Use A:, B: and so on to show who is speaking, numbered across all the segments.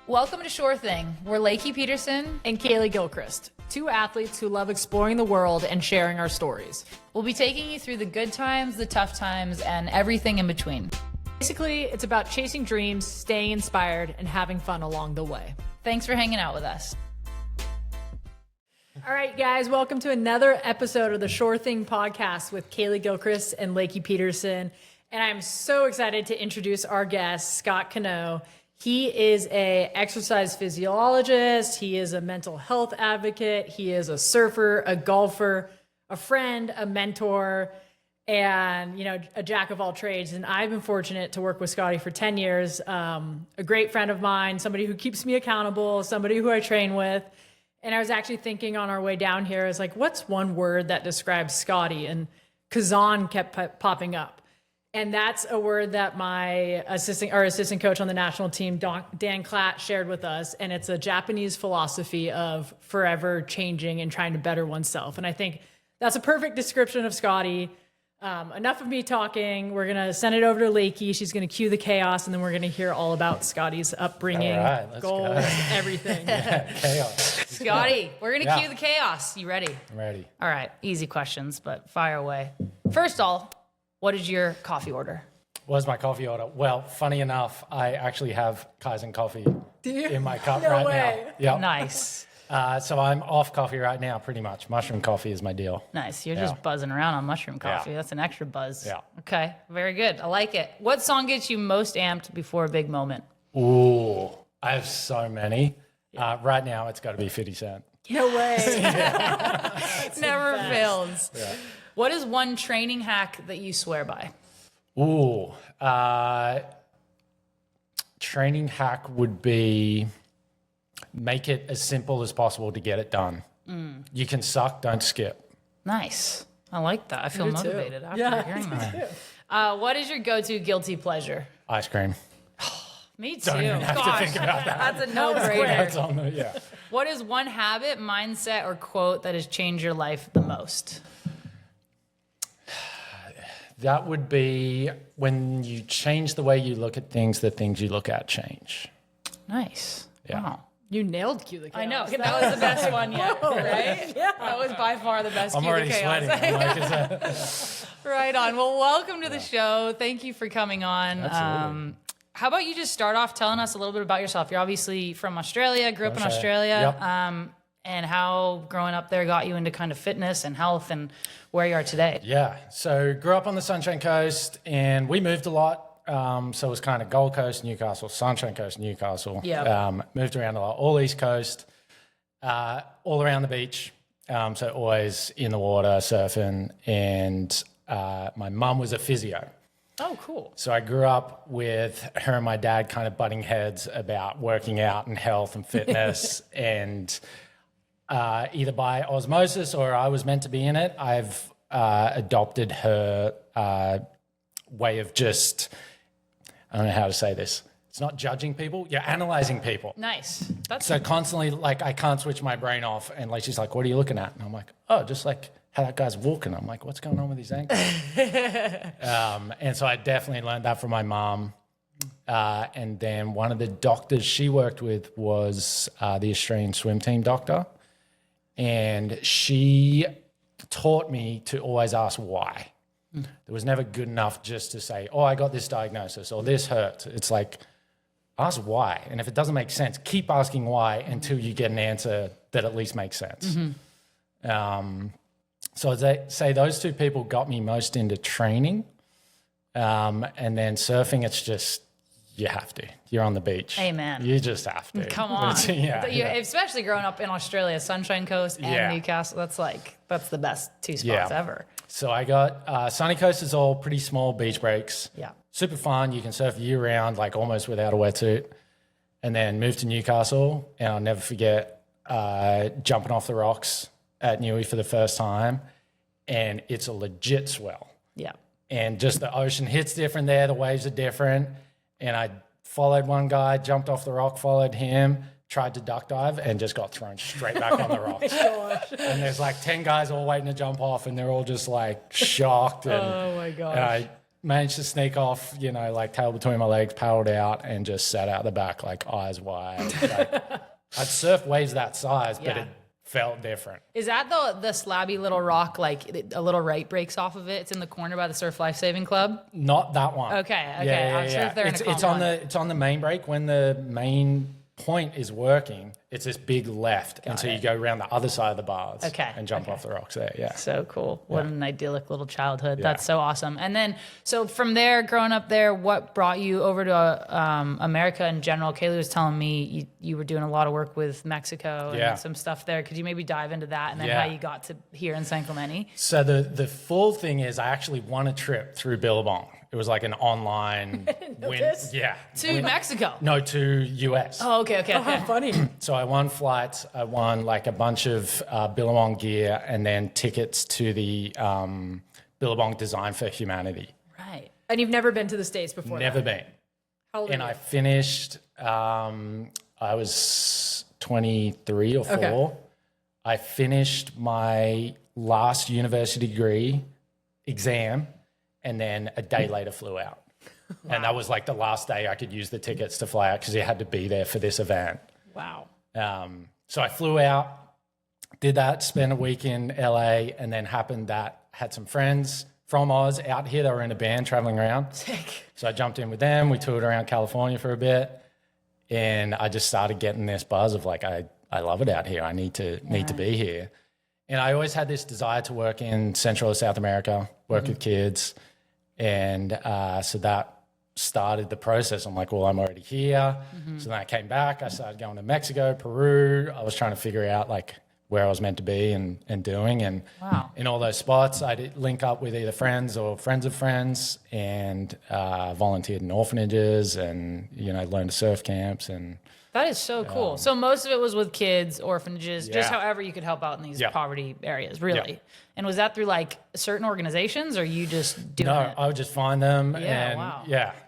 A: Welcome to Sure Thing. We're Lakey Peterson
B: and Kaylee Gilchrist, two athletes who love exploring the world and sharing our stories.
A: We'll be taking you through the good times, the tough times, and everything in between.
B: Basically, it's about chasing dreams, staying inspired, and having fun along the way.
A: Thanks for hanging out with us.
B: All right, guys, welcome to another episode of the Sure Thing podcast with Kaylee Gilchrist and Lakey Peterson. And I'm so excited to introduce our guest, Scott Kennaugh. He is an exercise physiologist. He is a mental health advocate. He is a surfer, a golfer, a friend, a mentor, and, a jack of all trades. And I've been fortunate to work with Scotty for 10 years. A great friend of mine, somebody who keeps me accountable, somebody who I train with. And I was actually thinking on our way down here, I was like, what's one word that describes Scotty? And Kazan kept popping up. And that's a word that my assistant coach on the national team, Dan Klatt, shared with us. And it's a Japanese philosophy of forever changing and trying to better oneself. And I think that's a perfect description of Scotty. Enough of me talking. We're going to send it over to Lakey. She's going to cue the chaos, and then we're going to hear all about Scotty's upbringing, goals, everything.
C: Yeah, chaos.
A: Scotty, we're going to cue the chaos. You ready?
C: I'm ready.
A: All right. Easy questions, but fire away. First of all, what is your coffee order?
C: What's my coffee order? Well, funny enough, I actually have Kaizen coffee in my cup
B: No
C: right
B: way.
C: now. Yep.
A: Nice.
C: So I'm off coffee right now, pretty much. Mushroom coffee is my deal.
A: Nice. You're just buzzing around on mushroom coffee.
C: Yeah.
A: That's an extra buzz.
C: Yeah.
A: Okay. Very good. I like it. What song gets you most amped before a big moment?
C: Ooh, I have so many. Right now, it's got to be 50 Cent.
B: No way.
A: Never fails. Yeah. What is one training hack that you swear by?
C: Ooh, training hack would be make it as simple as possible to get it done. You can suck, don't skip.
A: Nice. I like that. I feel motivated after hearing that. What is your go-to guilty pleasure?
C: Ice cream.
A: Me too.
C: Don't even have to think about that.
A: That's a no-brainer.
C: That's on the, yeah.
A: What is one habit, mindset, or quote that has changed your life the most?
C: That would be when you change the way you look at things, the things you look at change.
A: Nice.
C: Yeah.
A: Wow.
B: You nailed Cue the Chaos.
A: I know. That was the best one yet, right? Yeah. That was by far the best
C: I'm
A: Cue the
C: already
A: Chaos.
C: sweating. I'm like, is that...
A: Right on. Well, welcome to the show. Thank you for coming on.
C: Absolutely.
A: How about you just start off telling us a little bit about yourself? You're obviously from Australia, grew up in Australia,
C: Yep.
A: and how growing up there got you into kind of fitness and health and where you are today.
C: Yeah. So grew up on the Sunshine Coast and we moved a lot. So it was kind of Gold Coast, Newcastle, Sunshine Coast, Newcastle.
A: Yeah.
C: Moved around a lot, all East Coast, all around the beach. So always in the water, surfing. And my mum was a physio.
A: Oh, cool.
C: So I grew up with her and my dad kind of butting heads about working out and health and fitness. And either by osmosis or I was meant to be in it, I've adopted her way of just, I don't know how to say this. It's not judging people, you're analyzing people.
A: Nice. That's
C: So constantly, like, I can't switch my brain off. And like, she's like, what are you looking at? And I'm like, oh, just like how that guy's walking. I'm like, what's going on with his ankle? And so I definitely learned that from my mom. And then one of the doctors she worked with was the Australian swim team doctor. And she taught me to always ask why. There was never good enough just to say, oh, I got this diagnosis or this hurt. It's like, ask why. And if it doesn't make sense, keep asking why until you get an answer that at least makes sense. So as I say, those two people got me most into training. And then surfing, it's just, you have to. You're on the beach.
A: Amen.
C: You just have to.
A: Come on.
C: Yeah.
A: Especially growing up in Australia, Sunshine Coast and Newcastle. That's the best two spots ever.
C: So I got Sunny Coast is all pretty small beach breaks.
A: Yeah.
C: Super fun. You can surf year round, like almost without a wetsuit. And then moved to Newcastle, and I'll never forget jumping off the rocks at Newey for the first time. And it's a legit swell.
A: Yeah.
C: And just the ocean hits different there. The waves are different. And I followed one guy, jumped off the rock, followed him, tried to duck dive, and just got thrown straight back on the rocks. And there's like 10 guys all waiting to jump off, and they're all just like shocked. And,
B: oh my gosh.
C: And I managed to sneak off, like tail between my legs, paddled out, and just sat out the back, like eyes wide. Like, I'd surfed waves that size, but it felt different.
A: Is that the slabby little rock, like a little right breaks off of it? It's in the corner by the Surf Life Saving Club?
C: Not that one.
A: Okay.
C: Yeah,
A: I'm sure if they're in a
C: it's on the main break when the main point is working. It's this big left, and so you go around the other side of the bars and jump off the rocks there. Yeah.
A: So cool. What an idyllic little childhood. That's so awesome. And then, so from there, growing up there, what brought you over to America in general? Kaylee was telling me you were doing a lot of work with Mexico and some stuff there. Could you maybe dive into that and then how you got to here in San Clemente?
C: So the full thing is I actually won a trip through Billabong. It was like an online win. Yeah.
A: To Mexico?
C: No, to US.
A: Oh, okay.
B: How funny.
C: So I won flights. I won like a bunch of Billabong gear and then tickets to the Billabong Design for Humanity.
A: Right.
B: And you've never been to the States before?
C: Never been.
B: How old are you?
C: I finished, I was 23 or 4.
B: Okay.
C: I finished my last university degree exam and then a day later flew out. Wow. And that was like the last day I could use the tickets to fly out because you had to be there for this event.
A: Wow.
C: So I flew out, did that, spent a week in LA, and then happened that had some friends from Oz out here that were in a band traveling around.
A: Sick.
C: So I jumped in with them. We toured around California for a bit, and I just started getting this buzz of like, I love it out here. I need to be here. And I always had this desire to work in Central or South America, work with kids. And so that started the process. I'm like, well, I'm already here. So then I came back. I started going to Mexico, Peru. I was trying to figure out like where I was meant to be and doing. And in all those spots, I did link up with either friends or friends of friends and volunteered in orphanages and, learned to surf camps. And
A: that is so cool. So most of it was with kids, orphanages, just however you could help out in these poverty areas, really. Yeah. And was that through like certain organizations or you just doing it?
C: No, I would just find them.
A: Yeah,
C: and
A: wow.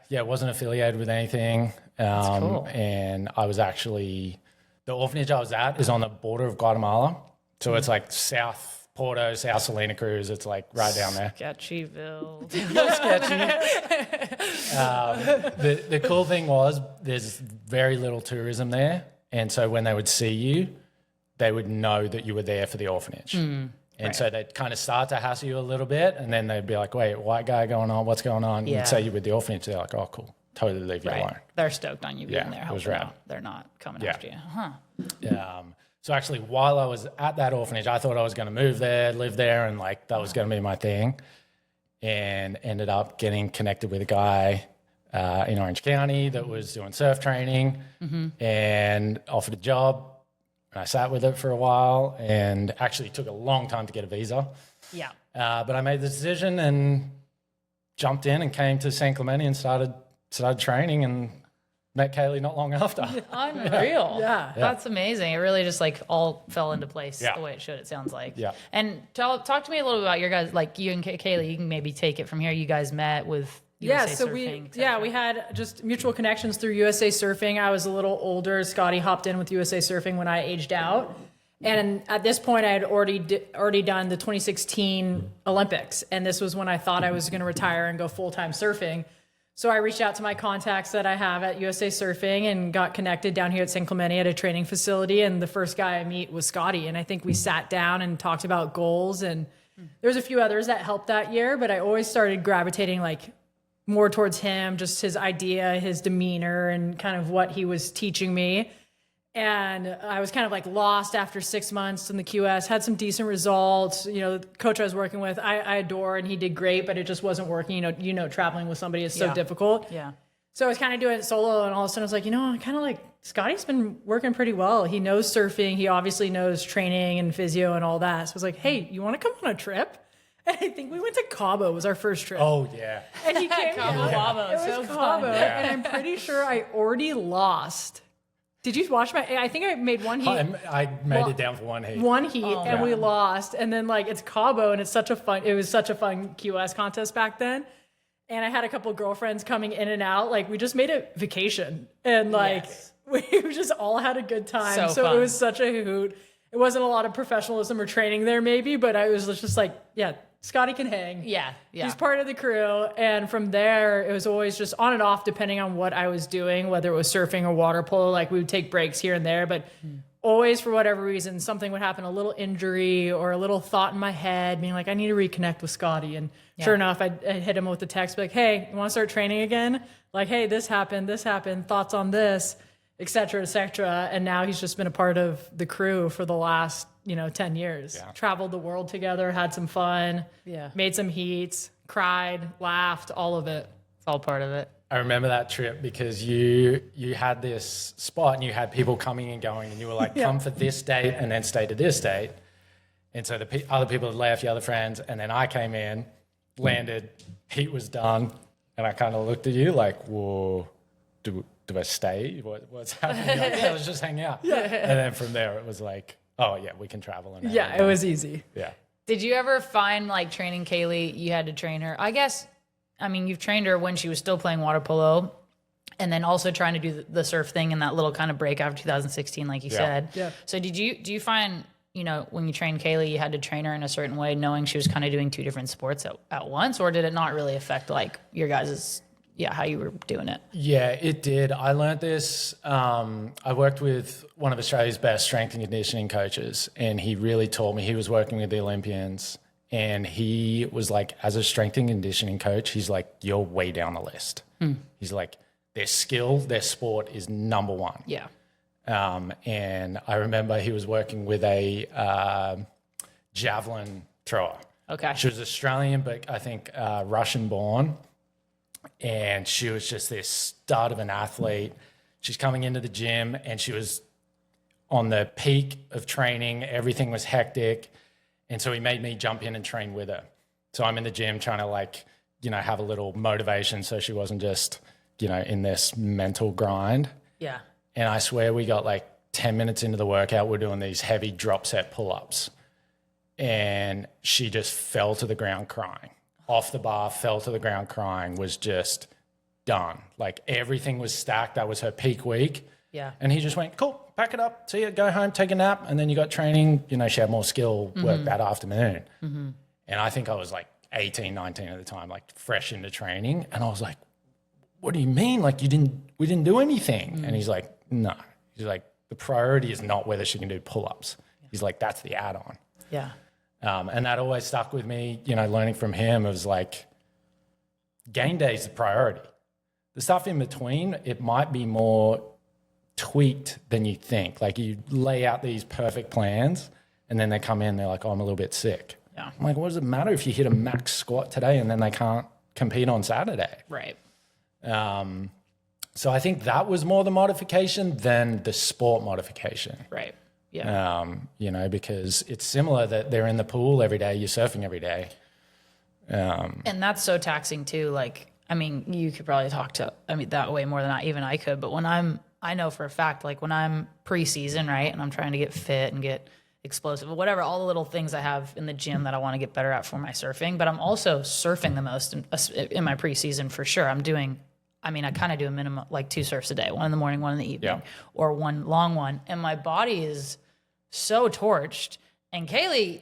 C: Yeah, wasn't affiliated with anything.
A: That's cool.
C: And I was actually, the orphanage I was at is on the border of Guatemala. So it's like South Porto, South Salina Cruz. It's like right down there.
A: Sketchyville.
C: Real sketchy. The cool thing was there's very little tourism there. And so when they would see you, they would know that you were there for the orphanage. And so they'd kind of start to hassle you a little bit. And then they'd be like, wait, white guy going on? What's going on?
A: Yeah.
C: You'd say you're with the orphanage. They're like, oh, cool. Totally leave you alone.
A: They're stoked on you being there.
C: It was rad.
A: They're not coming after you.
C: So actually, while I was at that orphanage, I thought I was going to move there, live there, and like that was going to be my thing. And ended up getting connected with a guy in Orange County that was doing surf training and offered a job. And I sat with it for a while and actually took a long time to get a visa.
A: Yeah.
C: But I made the decision and jumped in and came to San Clemente and started training and met Kaylee not long after.
A: Unreal. Yeah. That's amazing. It really just like all fell into place the way it should, it sounds like.
C: Yeah.
A: And talk to me a little bit about your guys, like you and Kaylee, you can maybe take it from here. You guys met with USA Surfing,
B: we had just mutual connections through USA Surfing. I was a little older. Scotty hopped in with USA Surfing when I aged out. And at this point, I had already done the 2016 Olympics. And this was when I thought I was going to retire and go full-time surfing. So I reached out to my contacts that I have at USA Surfing and got connected down here at San Clemente at a training facility. And the first guy I meet was Scotty. And I think we sat down and talked about goals. And there's a few others that helped that year, but I always started gravitating like more towards him, just his idea, his demeanor, and kind of what he was teaching me. And I was kind of like lost after 6 months in the QS, had some decent results. The coach I was working with, I adore, and he did great, but it just wasn't working. Traveling with somebody is so difficult.
A: Yeah.
B: So I was kind of doing it solo, and all of a sudden I was like, I kind of like, Scotty's been working pretty well. He knows surfing. He obviously knows training and physio and all that. So I was like, hey, you want to come on a trip? And I think we went to Cabo, was our first trip.
C: Oh, yeah.
B: And he came down.
A: Cabo.
B: It was Cabo. Yeah. And I'm pretty sure I already lost. Did you watch I think I made one heat.
C: I made it down for one heat.
B: And we lost. And then it's Cabo, and it was such a fun QS contest back then. And I had a couple of girlfriends coming in and out. Like, we just made a vacation. And we just all had a good time. So it was such a hoot. It wasn't a lot of professionalism or training there maybe, but I was just like, Scotty can hang.
A: Yeah.
B: He's part of the crew. And from there, it was always just on and off, depending on what I was doing, whether it was surfing or water polo. Like we would take breaks here and there, but always for whatever reason, something would happen, a little injury or a little thought in my head, being like, I need to reconnect with Scotty. And sure enough, I'd hit him with the text, like, hey, you want to start training again? Like, hey, this happened, thoughts on this, et cetera, et cetera. And now he's just been a part of the crew for the last, 10 years. Yeah. Traveled the world together, had some fun, made some heats, cried, laughed, all of it.
A: It's all part of it.
C: I remember that trip because you had this spot and you had people coming and going, and you were like, come for this date and then stay to this date. And so the other people had left, the other friends, and then I came in, landed, heat was done, and I kind of looked at you like, whoa, do I stay? What's happening? Like, yeah, let's just hang out. Yeah. And then from there, it was like, oh, yeah, we can travel. And
B: it was easy.
C: Yeah.
A: Did you ever find, like, training Kaylee, you had to train her? You've trained her when she was still playing water polo, and then also trying to do the surf thing in that little kind of break after 2016, like you said. Yeah. So do you find, when you trained Kaylee, you had to train her in a certain way, knowing she was kind of doing two different sports at once, or did it not really affect like your guys' how you were doing it?
C: Yeah, it did. I learned this. I worked with one of Australia's best strength and conditioning coaches, and he really taught me. He was working with the Olympians. And he was like, as a strength and conditioning coach, he's like, you're way down the list. He's like, their skill, their sport is number one.
A: Yeah.
C: And I remember he was working with a javelin thrower.
A: Okay.
C: She was Australian, but I think Russian born. And she was just this stud of an athlete. She's coming into the gym and she was on the peak of training. Everything was hectic. And so he made me jump in and train with her. So I'm in the gym trying to have a little motivation so she wasn't just, in this mental grind.
A: Yeah.
C: And I swear we got like 10 minutes into the workout, we're doing these heavy drop set pull-ups. And she just fell to the ground crying. Off the bar, fell to the ground crying, was just done. Like everything was stacked. That was her peak week.
A: Yeah.
C: And he just went, cool, pack it up, see you, go home, take a nap. And then you got training. She had more skill work that afternoon. Mm-hmm. And I think I was like 18, 19 at the time, like fresh into training. And I was like, what do you mean? Like we didn't do anything. And he's like, no. He's like, the priority is not whether she can do pull-ups. He's like, that's the add-on.
A: Yeah.
C: And that always stuck with me, learning from him. It was like, game day is the priority. The stuff in between, it might be more tweaked than you think. Like you lay out these perfect plans and then they come in, they're like, oh, I'm a little bit sick.
A: Yeah.
C: I'm like, what does it matter if you hit a max squat today and then they can't compete on Saturday?
A: Right.
C: So I think that was more the modification than the sport modification.
A: Right. Yeah.
C: Because it's similar that they're in the pool every day, you're surfing every day.
A: And that's so taxing too. Like, you could probably talk to, that way more than I could, but I know for a fact, like when I'm preseason, right, and I'm trying to get fit and get explosive, whatever, all the little things I have in the gym that I want to get better at for my surfing, but I'm also surfing the most in my preseason for sure. I kind of do a minimum, like 2 surfs a day, one in the morning, one in the evening, or one long one. And my body is so torched. And Kaylee,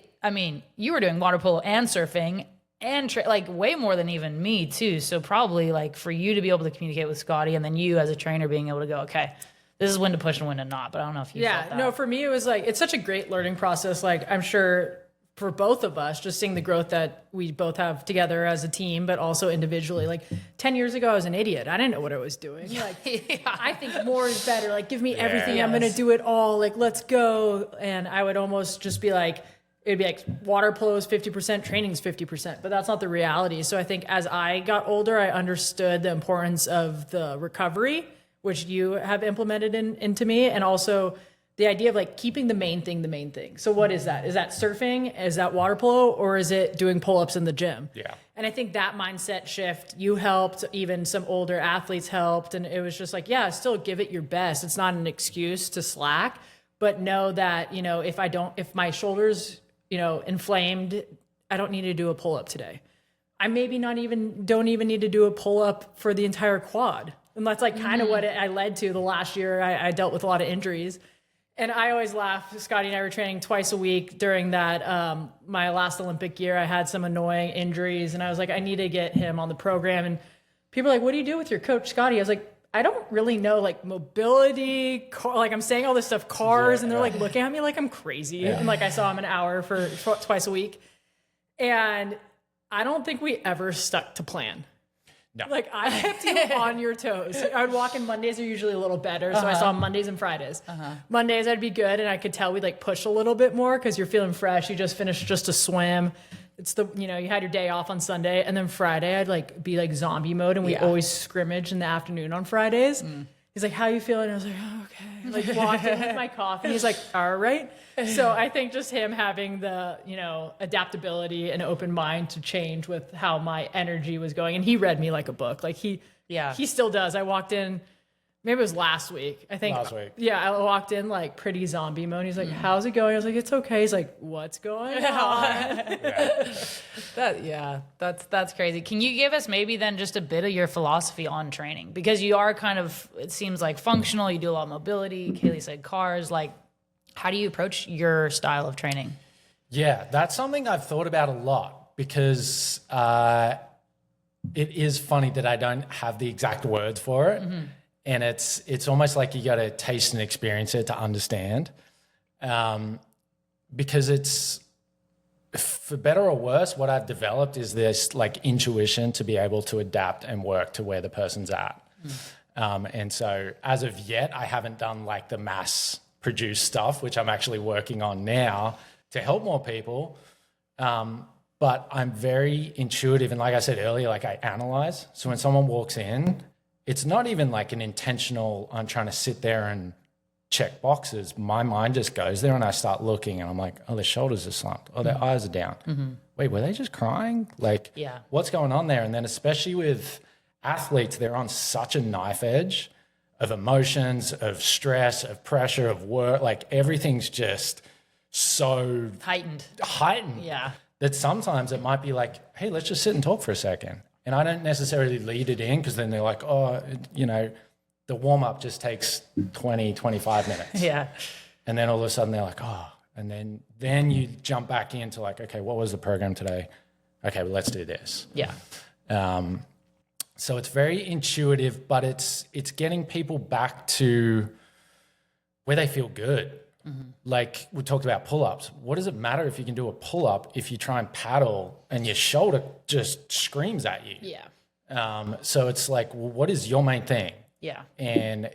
A: you were doing water polo and surfing and like way more than even me too. So probably like for you to be able to communicate with Scotty and then you as a trainer being able to go, okay, this is when to push and when to not. But I don't know if you felt that.
B: No, for me, it was like, it's such a great learning process. Like I'm sure for both of us, just seeing the growth that we both have together as a team, but also individually. Like 10 years ago, I was an idiot. I didn't know what I was doing. Like, I think more is better. Like, give me everything. I'm going to do it all. Like, let's go. And I would almost just be like, it'd be like water polo is 50%, training is 50%, but that's not the reality. So I think as I got older, I understood the importance of the recovery, which you have implemented into me. And also the idea of like keeping the main thing. So what is that? Is that surfing? Is that water polo? Or is it doing pull-ups in the gym?
C: Yeah.
B: And I think that mindset shift, you helped, even some older athletes helped. And it was just like, still give it your best. It's not an excuse to slack, but know that, if my shoulders, inflamed, I don't need to do a pull-up today. I maybe don't even need to do a pull-up for the entire quad. And that's like kind of what I led to the last year. I dealt with a lot of injuries. And I always laugh. Scotty and I were training twice a week during that, my last Olympic year. I had some annoying injuries and I was like, I need to get him on the program. And people are like, what do you do with your coach, Scotty? I was like, I don't really know, like mobility, like I'm saying all this stuff, cars, and they're like looking at me like I'm crazy. Yeah. And like I saw him an hour for twice a week. And I don't think we ever stuck to plan.
C: No.
B: Like I kept you on your toes. I would walk in. Mondays are usually a little better. So I saw Mondays and Fridays. Mondays I'd be good. And I could tell we'd like push a little bit more because you're feeling fresh. You just finished just a swim. It's the, you know, you had your day off on Sunday. And then Friday I'd like be like zombie mode. And we always scrimmage in the afternoon on Fridays. He's like, how you feeling? I was like, oh, okay. Like walked in with my coffee. He's like, all right. So I think just him having the, you know, adaptability and open mind to change with how my energy was going. And he read me like a book. Like he still does. I walked in, maybe it was last week. I think. Last week. Yeah. I walked in like pretty zombie mode. He's like, how's it going? I was like, it's okay. He's like, what's going on?
A: That's crazy. Can you give us maybe then just a bit of your philosophy on training? Because you are kind of, it seems like functional. You do a lot of mobility. Kaylee said cars. Like, how do you approach your style of training?
C: Yeah, that's something I've thought about a lot because it is funny that I don't have the exact words for it. And it's almost like you got to taste and experience it to understand. Because it's, for better or worse, what I've developed is this like intuition to be able to adapt and work to where the person's at. And so as of yet, I haven't done like the mass produced stuff, which I'm actually working on now to help more people. But I'm very intuitive. And like I said earlier, like I analyze. So when someone walks in, it's not even like an intentional, I'm trying to sit there and check boxes. My mind just goes there and I start looking and I'm like, oh, their shoulders are slumped. Oh, their eyes are down. Wait, were they just crying? Like, what's going on there? And then especially with athletes, they're on such a knife edge of emotions, of stress, of pressure, of work. Like everything's just so
A: heightened.
C: Yeah. That sometimes it might be like, hey, let's just sit and talk for a second. And I don't necessarily lead it in because then they're like, oh, you know, the warm-up just takes 20, 25 minutes.
A: Yeah.
C: And then all of a sudden they're like, oh, and then you jump back into like, okay, what was the program today? Okay, well, let's do this.
A: Yeah.
C: So it's very intuitive, but it's getting people back to where they feel good. Like we talked about pull-ups. What does it matter if you can do a pull-up if you try and paddle and your shoulder just screams at you?
A: Yeah.
C: So it's like, well, what is your main thing?
A: Yeah.
C: And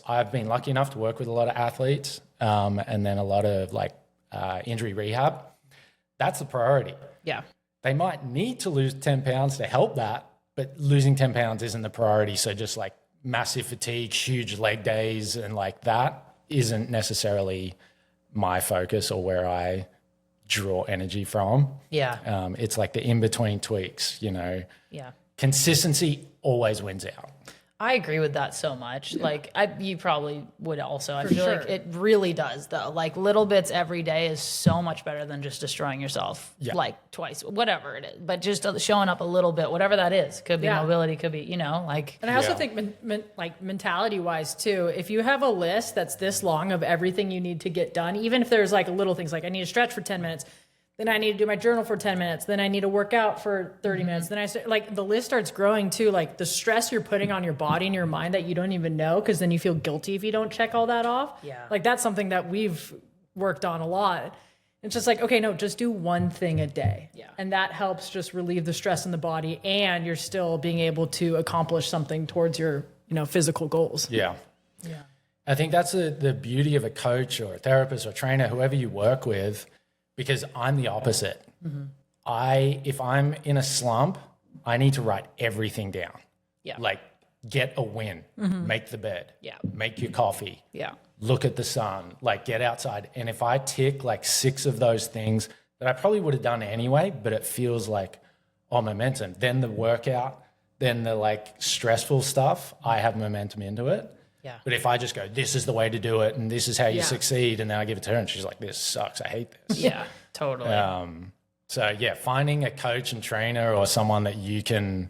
C: I've been lucky enough to work with a lot of athletes and then a lot of like injury rehab. That's the priority.
A: Yeah.
C: They might need to lose 10 pounds to help that, but losing 10 pounds isn't the priority. So just like massive fatigue, huge leg days and like that isn't necessarily my focus or where I draw energy from.
A: Yeah.
C: It's like the in-between tweaks, you know.
A: Yeah.
C: Consistency always wins out.
A: I agree with that so much. Like you probably would also. I feel like it really does though. Like little bits every day is so much better than just destroying yourself like twice, whatever it is. But just showing up a little bit, whatever that is, could be mobility, could be, you know, like.
B: And I also think like mentality wise too, if you have a list that's this long of everything you need to get done, even if there's like little things like I need to stretch for 10 minutes, then I need to do my journal for 10 minutes. Then I need to work out for 30 minutes. Then like the list starts growing too. Like the stress you're putting on your body and your mind that you don't even know, because then you feel guilty if you don't check all that off.
A: Yeah.
B: Like that's something that we've worked on a lot. It's just like, okay, no, just do one thing a day.
A: Yeah.
B: And that helps just relieve the stress in the body, and you're still being able to accomplish something towards your, you know, physical goals.
C: Yeah.
B: Yeah.
C: I think that's the beauty of a coach or a therapist or trainer, whoever you work with, because I'm the opposite. If I'm in a slump, I need to write everything down.
A: Yeah.
C: Like get a win, make the bed, make your coffee, look at the sun, like get outside. And if I tick like 6 of those things that I probably would have done anyway, but it feels like, oh, momentum, then the workout, then the like stressful stuff, I have momentum into it.
A: Yeah.
C: But if I just go, this is the way to do it and this is how you succeed, and then I give it to her and she's like, this sucks, I hate this.
A: Yeah, totally.
C: So yeah, finding a coach and trainer or someone that you can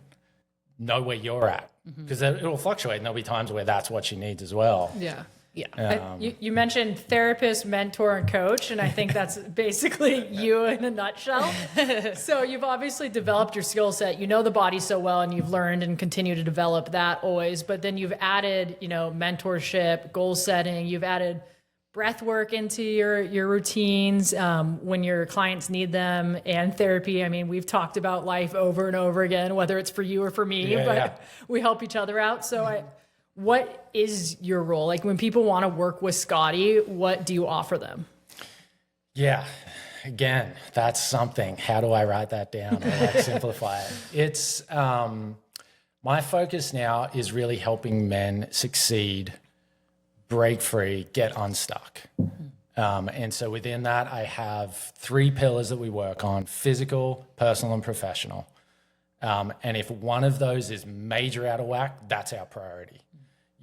C: know where you're at, because it'll fluctuate and there'll be times where that's what she needs as well.
B: Yeah.
A: Yeah.
B: You mentioned therapist, mentor, and coach, and I think that's basically you in a nutshell. So you've obviously developed your skill set. You know the body so well, and you've learned and continue to develop that always. But then you've added, mentorship, goal setting. You've added breath work into your routines when your clients need them, and therapy. I mean, we've talked about life over and over again, whether it's for you or for me, but we help each other out. So what is your role? Like when people want to work with Scotty, what do you offer them?
C: Yeah. Again, that's something. How do I write that down or like simplify it? It's my focus now is really helping men succeed, break free, get unstuck. And so within that, I have 3 pillars that we work on: physical, personal, and professional. And if one of those is major out of whack, that's our priority.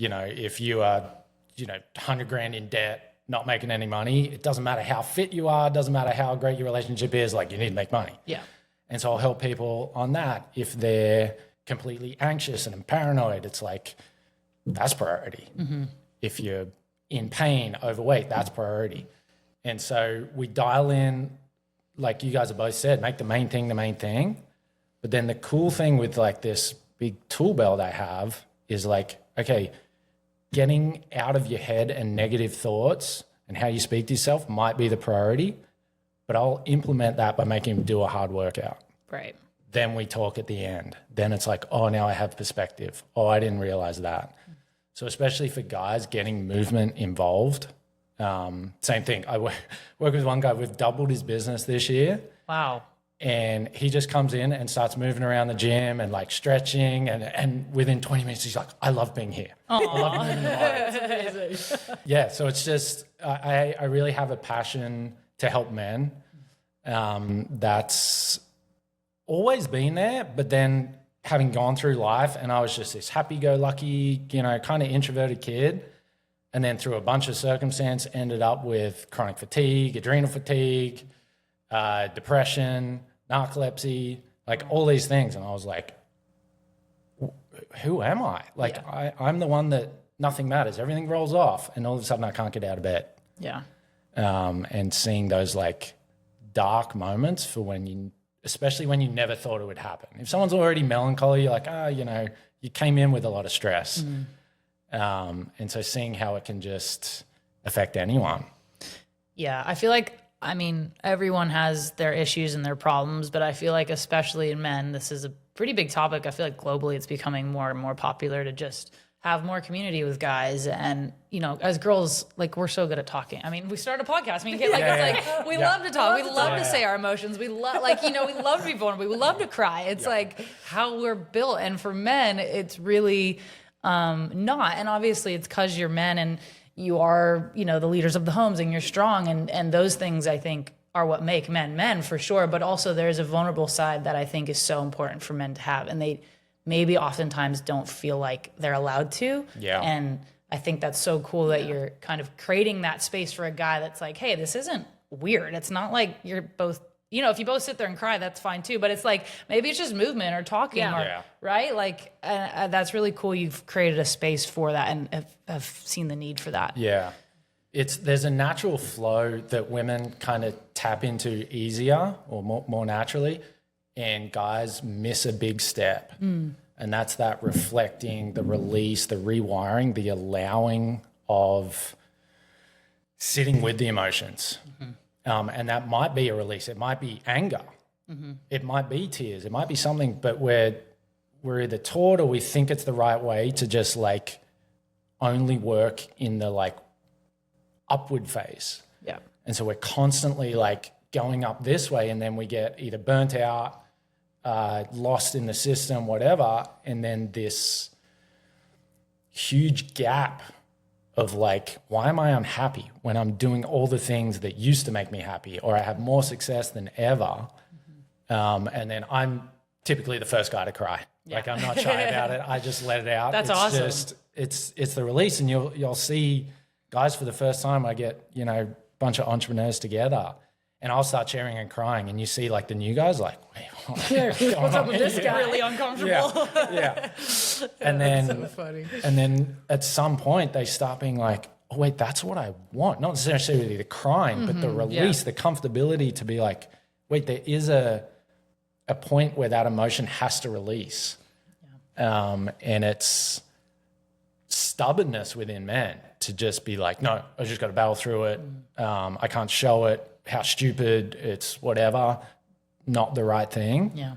C: If you are, 100 grand in debt, not making any money, it doesn't matter how fit you are, doesn't matter how great your relationship is, like you need to make money.
A: Yeah.
C: And so I'll help people on that. If they're completely anxious and paranoid, it's like, that's priority. Mm-hmm. If you're in pain, overweight, that's priority. And so we dial in, like you guys have both said, make the main thing the main thing. But then the cool thing with like this big tool belt I have is like, okay, getting out of your head and negative thoughts and how you speak to yourself might be the priority, but I'll implement that by making him do a hard workout.
A: Right.
C: Then we talk at the end. Then it's like, oh, now I have perspective. Oh, I didn't realize that. So especially for guys, getting movement involved. Same thing. I work with one guy. We've doubled his business this year.
A: Wow.
C: And he just comes in and starts moving around the gym and like stretching. And within 20 minutes, he's like, I love being here. I love moving the body. Yeah. So it's just, I really have a passion to help men. That's always been there. But then having gone through life, and I was just this happy-go-lucky, kind of introverted kid. And then through a bunch of circumstance, ended up with chronic fatigue, adrenal fatigue, depression, narcolepsy, like all these things. And I was like, who am I? Like, I'm the one that nothing matters. Everything rolls off. And all of a sudden I can't get out of bed.
A: Yeah.
C: And seeing those like dark moments for especially when you never thought it would happen. If someone's already melancholy, you're like, you came in with a lot of stress. Mm. And so seeing how it can just affect anyone.
A: Yeah. I feel like, everyone has their issues and their problems, but I feel like especially in men, this is a pretty big topic. I feel like globally it's becoming more and more popular to just have more community with guys. And, as girls, like we're so good at talking. We started a podcast. We love to talk. We love to say our emotions. We love, we love to be vulnerable. We love to cry. It's like how we're built. And for men, it's really not. And obviously it's because you're men and you are, the leaders of the homes and you're strong. And those things I think are what make men for sure. But also there's a vulnerable side that I think is so important for men to have. And they maybe oftentimes don't feel like they're allowed to. Yeah. And I think that's so cool that you're kind of creating that space for a guy that's like, hey, this isn't weird. It's not like you're both, if you both sit there and cry, that's fine too. But it's like, maybe it's just movement or talking, right? Like, that's really cool. You've created a space for that and have seen the need for that.
C: Yeah. There's a natural flow that women kind of tap into easier or more naturally, and guys miss a big step. Mm. And that's that reflecting, the release, the rewiring, the allowing of sitting with the emotions. Mm-hmm. And that might be a release. It might be anger. Mm-hmm. It might be tears. It might be something, but we're either taught or we think it's the right way to just like only work in the like upward phase.
A: Yeah.
C: And so we're constantly like going up this way, and then we get either burnt out, lost in the system, whatever. And then this huge gap of like, why am I unhappy when I'm doing all the things that used to make me happy, or I have more success than ever? Mm-hmm. And then I'm typically the first guy to cry. Yeah. Like I'm not shy about it. I just let it out.
A: That's awesome.
C: It's the release, and you'll see guys for the first time. I get, a bunch of entrepreneurs together, and I'll start sharing and crying, and you see like the new guys like, wait,
B: what's up with this guy?
A: Really uncomfortable.
C: Yeah. And then,
B: so funny.
C: And then at some point they start being like, oh wait, that's what I want. Not necessarily the crime, but the release, the comfortability to be like, wait, there is a point where that emotion has to release. And it's stubbornness within men to just be like, no, I just got to battle through it. I can't show it. How stupid, it's whatever, not the right thing.
A: Yeah.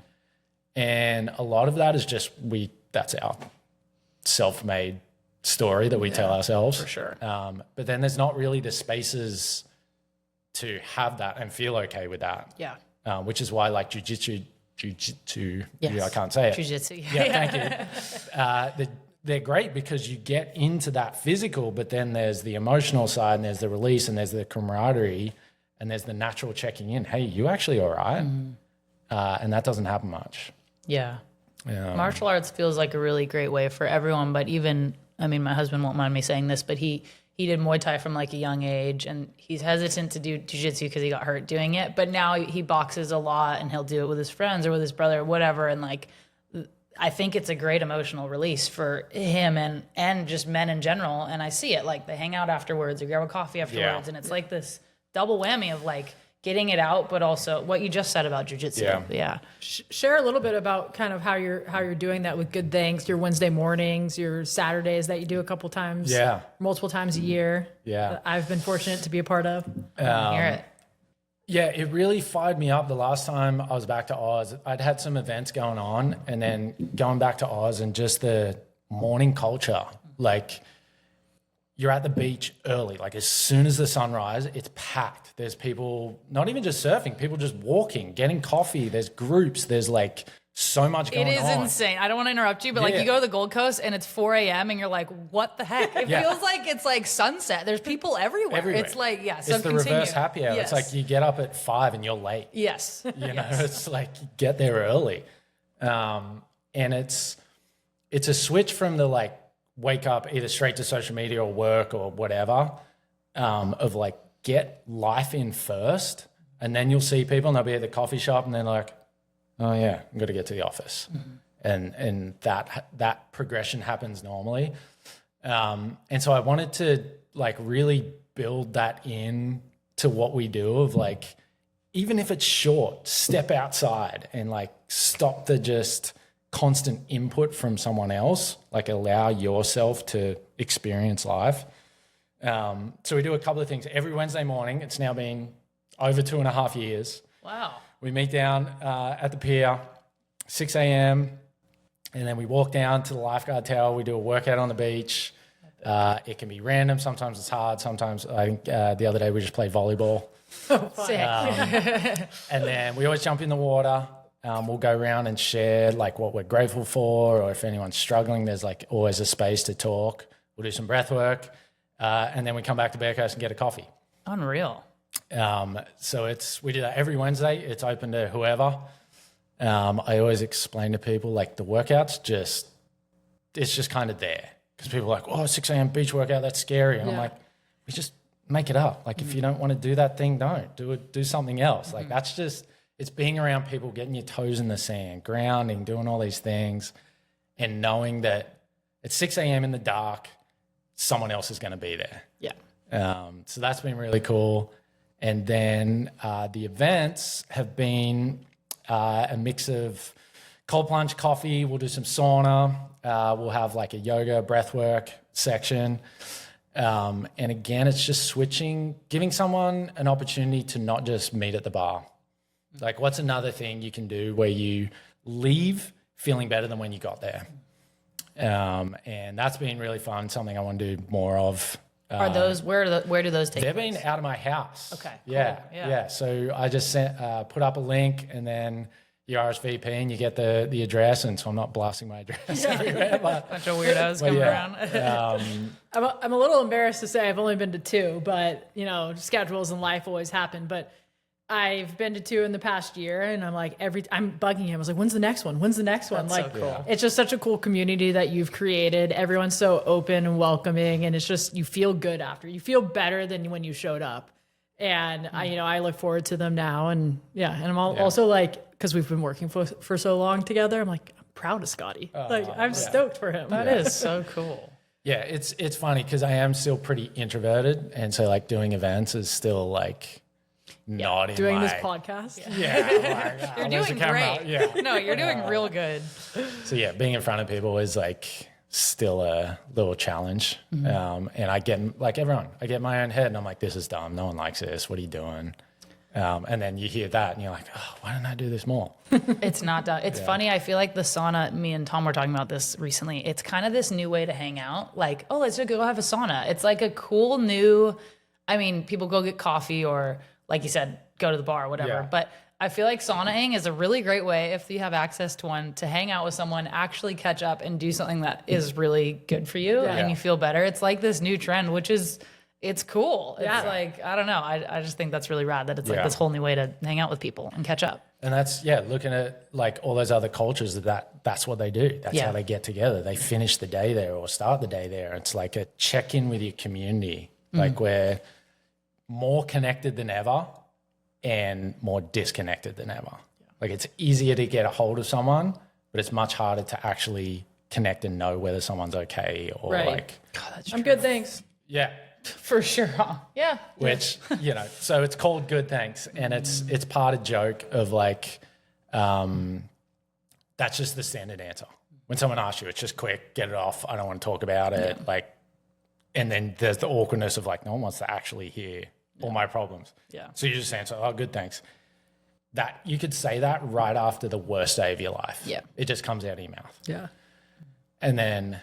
C: And a lot of that is just that's our self-made story that we tell ourselves.
A: For sure.
C: But then there's not really the spaces to have that and feel okay with that.
A: Yeah.
C: Which is why like jujitsu,
A: Yes.
C: I can't say it.
A: Jiu-jitsu.
C: Yeah, thank you. They're great because you get into that physical, but then there's the emotional side and there's the release and there's the camaraderie and there's the natural checking in. Hey, you actually all right? And that doesn't happen much.
A: Yeah. Martial arts feels like a really great way for everyone, but even, I mean, my husband won't mind me saying this, but he did Muay Thai from like a young age, and he's hesitant to do jiu-jitsu because he got hurt doing it. But now he boxes a lot, and he'll do it with his friends or with his brother or whatever. And like, I think it's a great emotional release for him and just men in general. And I see it, like they hang out afterwards or grab a coffee afterwards, and it's like this double whammy of like getting it out, but also what you just said about jiu-jitsu. Yeah.
B: Share a little bit about kind of how you're doing that with Good Things, your Wednesday mornings, your Saturdays that you do a couple times, multiple times a year.
C: Yeah.
B: That I've been fortunate to be a part of.
A: Hear it.
C: Yeah, it really fired me up the last time I was back to Oz. I'd had some events going on, and then going back to Oz and just the morning culture, like you're at the beach early, like as soon as the sunrise, it's packed. There's people, not even just surfing, people just walking, getting coffee. There's groups. There's like so much going on.
A: It is insane. I don't want to interrupt you, but like you go to the Gold Coast and it's 4 a.m. and you're like, what the heck? It feels like it's like sunset. There's people everywhere. It's like, so
C: it's the reverse happy hour. Yes. It's like you get up at 5 and you're late.
A: Yes.
C: You know, it's like you get there early. And it's a switch from the like wake up either straight to social media or work or whatever, of like get life in first, and then you'll see people and they'll be at the coffee shop and they're like, oh yeah, I'm going to get to the office. And that progression happens normally. And so I wanted to like really build that in to what we do of like, even if it's short, step outside and like stop the just constant input from someone else, like allow yourself to experience life. So we do a couple of things every Wednesday morning. It's now been over 2.5 years.
A: Wow.
C: We meet down at the pier, 6 a.m., and then we walk down to the lifeguard tower. We do a workout on the beach. It can be random. Sometimes it's hard. Sometimes, I think the other day we just played volleyball.
A: Sick.
C: And then we always jump in the water. We'll go around and share like what we're grateful for, or if anyone's struggling, there's like always a space to talk. We'll do some breath work. And then we come back to Bear Coast and get a coffee.
A: Unreal.
C: So we do that every Wednesday. It's open to whoever. I always explain to people like the workouts it's just kind of there, because people are like, oh, 6 a.m. beach workout, that's scary. And I'm like, we just make it up. Like if you don't want to do that thing, don't do it, do something else. Like that's just, it's being around people, getting your toes in the sand, grounding, doing all these things, and knowing that at 6 a.m. in the dark, someone else is going to be there.
A: Yeah.
C: So that's been really cool. And then the events have been a mix of cold plunge, coffee. We'll do some sauna. We'll have like a yoga breathwork section. And again, it's just switching, giving someone an opportunity to not just meet at the bar. Like what's another thing you can do where you leave feeling better than when you got there? And that's been really fun, something I want to do more of.
A: Are those, where do those take
C: They've
A: place?
C: been out of my house.
A: Okay.
C: Yeah.
A: Cool.
C: Yeah. So I just put up a link, and then you RSVP and you get the address. And so I'm not blasting my address everywhere. But,
A: Bunch of weirdos coming around.
B: I'm a little embarrassed to say I've only been to 2, but you know, schedules and life always happen. But I've been to 2 in the past year, and I'm like, I'm bugging him. I was like, when's the next one? When's the next one?
A: That's
B: Like,
A: so cool.
B: It's just such a cool community that you've created. Everyone's so open and welcoming, and it's just, you feel good after. You feel better than when you showed up. And I look forward to them now. And I'm also like, because we've been working for so long together, I'm like, I'm proud of Scotty. I'm stoked for him.
A: That is so cool.
C: Yeah, it's funny because I am still pretty introverted, and so like doing events is still like not in
B: Doing
C: my,
B: this podcast.
C: Yeah, like,
A: You're
C: there's a
A: doing
C: camera.
A: great.
C: Yeah.
A: No, you're doing real good.
C: So yeah, being in front of people is like still a little challenge. And I get like everyone, I get my own head, and I'm like, this is dumb. No one likes this. What are you doing? And then you hear that, and you're like, oh, why didn't I do this more?
A: It's not done. It's funny. I feel like the sauna, me and Tom were talking about this recently. It's kind of this new way to hang out. Like, oh, let's go have a sauna. It's like a cool new, I mean, people go get coffee or, like you said, go to the bar or whatever.
C: Yeah.
A: But I feel like saunaing is a really great way, if you have access to one, to hang out with someone, actually catch up and do something that is really good for you and you feel better. It's like this new trend, which is, it's cool. It's like, I don't know. I just think that's really rad that it's like this whole new way to hang out with people and catch up.
C: And that's, looking at like all those other cultures that's what they do. That's how they get together. They finish the day there or start the day there. It's like a check-in with your community. Like we're more connected than ever and more disconnected than ever. Like it's easier to get a hold of someone, but it's much harder to actually connect and know whether someone's okay or like,
A: God, that's
B: I'm good, thanks.
C: yeah.
A: for sure. Yeah.
C: Which, so it's called good thanks. And it's part of joke of like, that's just the standard answer. When someone asks you, it's just quick, get it off. I don't want to talk about it. Like, and then there's the awkwardness of like, no one wants to actually hear all my problems.
A: Yeah.
C: So you just answer, oh, good, thanks. That you could say that right after the worst day of your life.
A: Yeah.
C: It just comes out of your mouth.
B: Yeah.
C: And then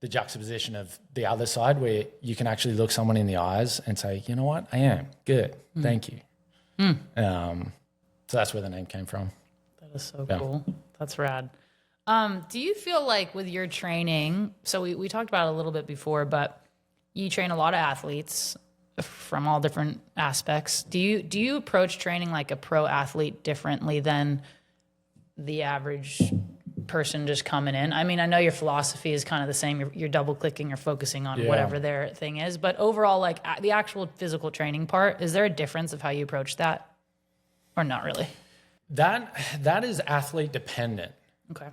C: the juxtaposition of the other side where you can actually look someone in the eyes and say, you know what, I am good. Thank you. So that's where the name came from.
A: That is so cool. That's rad. Do you feel like with your training, so we talked about it a little bit before, but you train a lot of athletes from all different aspects. Do you approach training like a pro athlete differently than the average person just coming in? I mean, I know your philosophy is kind of the same. You're double clicking or focusing on whatever their thing is, but overall, like the actual physical training part, is there a difference of how you approach that or not really?
C: That is athlete dependent.
A: Okay.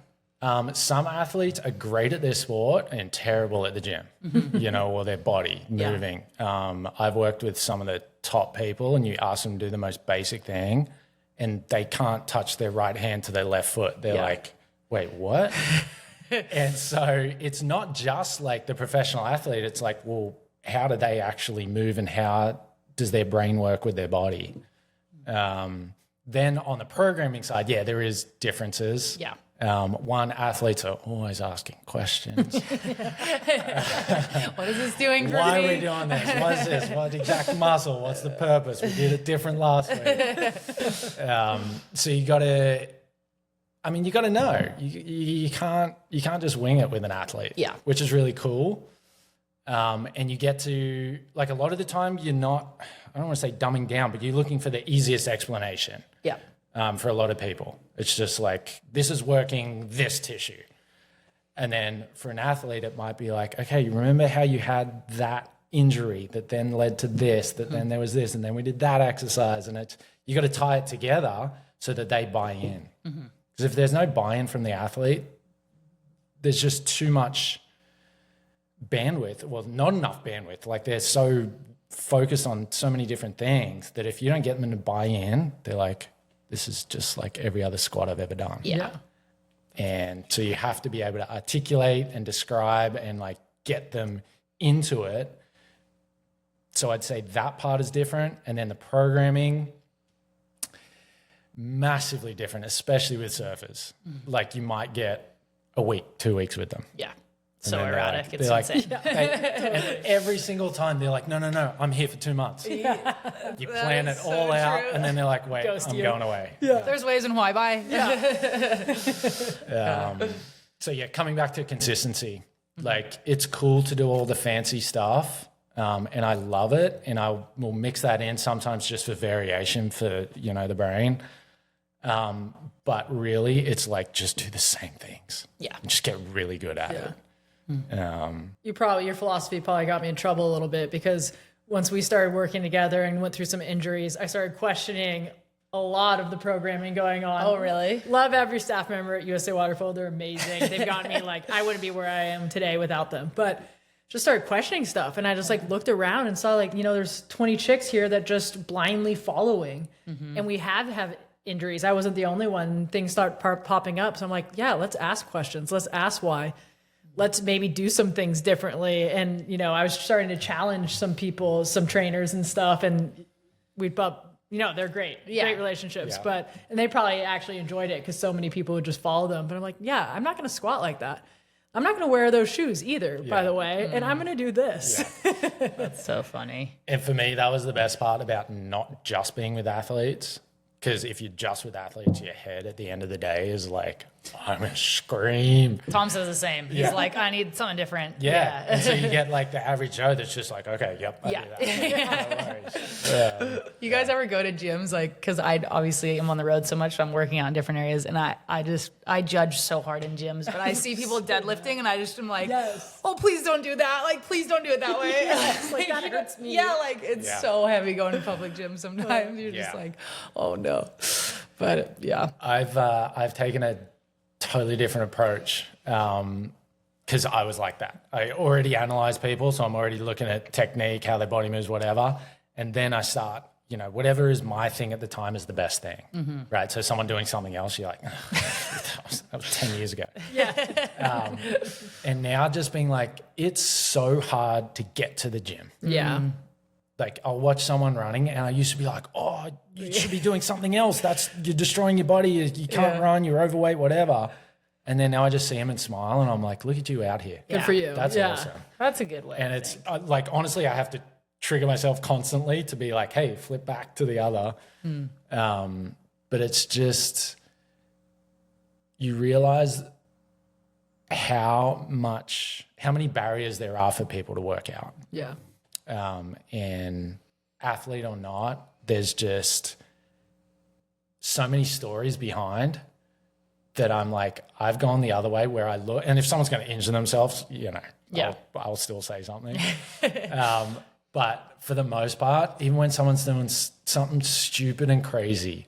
C: Some athletes are great at their sport and terrible at the gym, or their body moving. I've worked with some of the top people, and you ask them to do the most basic thing, and they can't touch their right hand to their left foot. They're like, wait, what? And so it's not just like the professional athlete. It's like, well, how do they actually move and how does their brain work with their body? Then on the programming side, there is differences.
A: Yeah.
C: One, athletes are always asking questions.
A: What is this doing for
C: Why
A: me?
C: are we doing this? What is this? What exact muscle? What's the purpose? We did it different last week. So you got to know. You can't just wing it with an athlete.
A: Yeah.
C: Which is really cool. And you get to, like, a lot of the time you're not, I don't want to say dumbing down, but you're looking for the easiest explanation.
A: Yeah.
C: For a lot of people. It's just like, this is working this tissue. And then for an athlete, it might be like, okay, you remember how you had that injury that then led to this, that then there was this, and then we did that exercise. And you got to tie it together so that they buy in. Because if there's no buy-in from the athlete, there's just too much bandwidth. Well, not enough bandwidth. Like they're so focused on so many different things that if you don't get them to buy in, they're like, this is just like every other squat I've ever done.
A: Yeah.
C: And so you have to be able to articulate and describe and like get them into it. So I'd say that part is different. And then the programming, massively different, especially with surfers. Like you might get a week, 2 weeks with them.
A: Yeah. So
C: And then
A: erratic. It's
C: they're like,
A: insane.
C: and every single time they're like, no, I'm here for 2 months. You plan it
A: is so
C: all out,
A: true.
C: and then they're like, wait,
B: Ghost
C: I'm
B: you.
C: going away.
A: There's ways and why. Bye.
C: So coming back to consistency, like it's cool to do all the fancy stuff, and I love it, and I will mix that in sometimes just for variation for the brain. But really, it's like just do the same things.
A: Yeah.
C: And just get really good at it.
B: Your philosophy probably got me in trouble a little bit because once we started working together and went through some injuries, I started questioning a lot of the programming going on.
A: Oh, really?
B: Love every staff member at USA Waterfall. They're amazing. They've gotten me like, I wouldn't be where I am today without them. But just started questioning stuff. And I just like looked around and saw like, there's 20 chicks here that just blindly following. And we have injuries. I wasn't the only one. Things start popping up. So I'm like, yeah, let's ask questions. Let's ask why. Let's maybe do some things differently. And, I was starting to challenge some people, some trainers and stuff. And we'd they're great, great relationships, and they probably actually enjoyed it because so many people would just follow them. But I'm like, yeah, I'm not going to squat like that. I'm not going to wear those shoes either, by the way. And I'm going to do this.
C: Yeah.
A: That's so funny.
C: And for me, that was the best part about not just being with athletes. Because if you're just with athletes, your head at the end of the day is like, I'm going to scream.
A: Tom says the same. He's like, I need something different.
C: Yeah. And so you get like the average Joe that's just like, okay, yep, I do that. No worries.
A: You guys ever go to gyms? Like, because I obviously am on the road so much, so I'm working out in different areas, and I judge so hard in gyms, but I see people deadlifting, and I just am like, oh, please don't do that. Like, please don't do it that way.
B: Like, that hurts me.
A: Yeah, like, it's so heavy going to public gyms sometimes. You're just like, oh, no. But, yeah.
C: I've taken a totally different approach because I was like that. I already analyze people, so I'm already looking at technique, how their body moves, whatever. And then I start, whatever is my thing at the time is the best thing, right? So someone doing something else, you're like, that was 10 years ago.
B: Yeah.
C: And now just being like, it's so hard to get to the gym.
B: Yeah.
C: Like I'll watch someone running and I used to be like, oh, you should be doing something else. You're destroying your body. You can't run. You're overweight, whatever. And then now I just see him and smile and I'm like, look at you out here.
B: Good for you.
C: That's awesome.
A: That's a good way.
C: And it's like, honestly, I have to trigger myself constantly to be like, hey, flip back to the other. But it's just, you realize how many barriers there are for people to work out.
B: Yeah.
C: And athlete or not, there's just so many stories behind that I'm like, I've gone the other way where I look, and if someone's going to injure themselves, I'll still say something. But for the most part, even when someone's doing something stupid and crazy,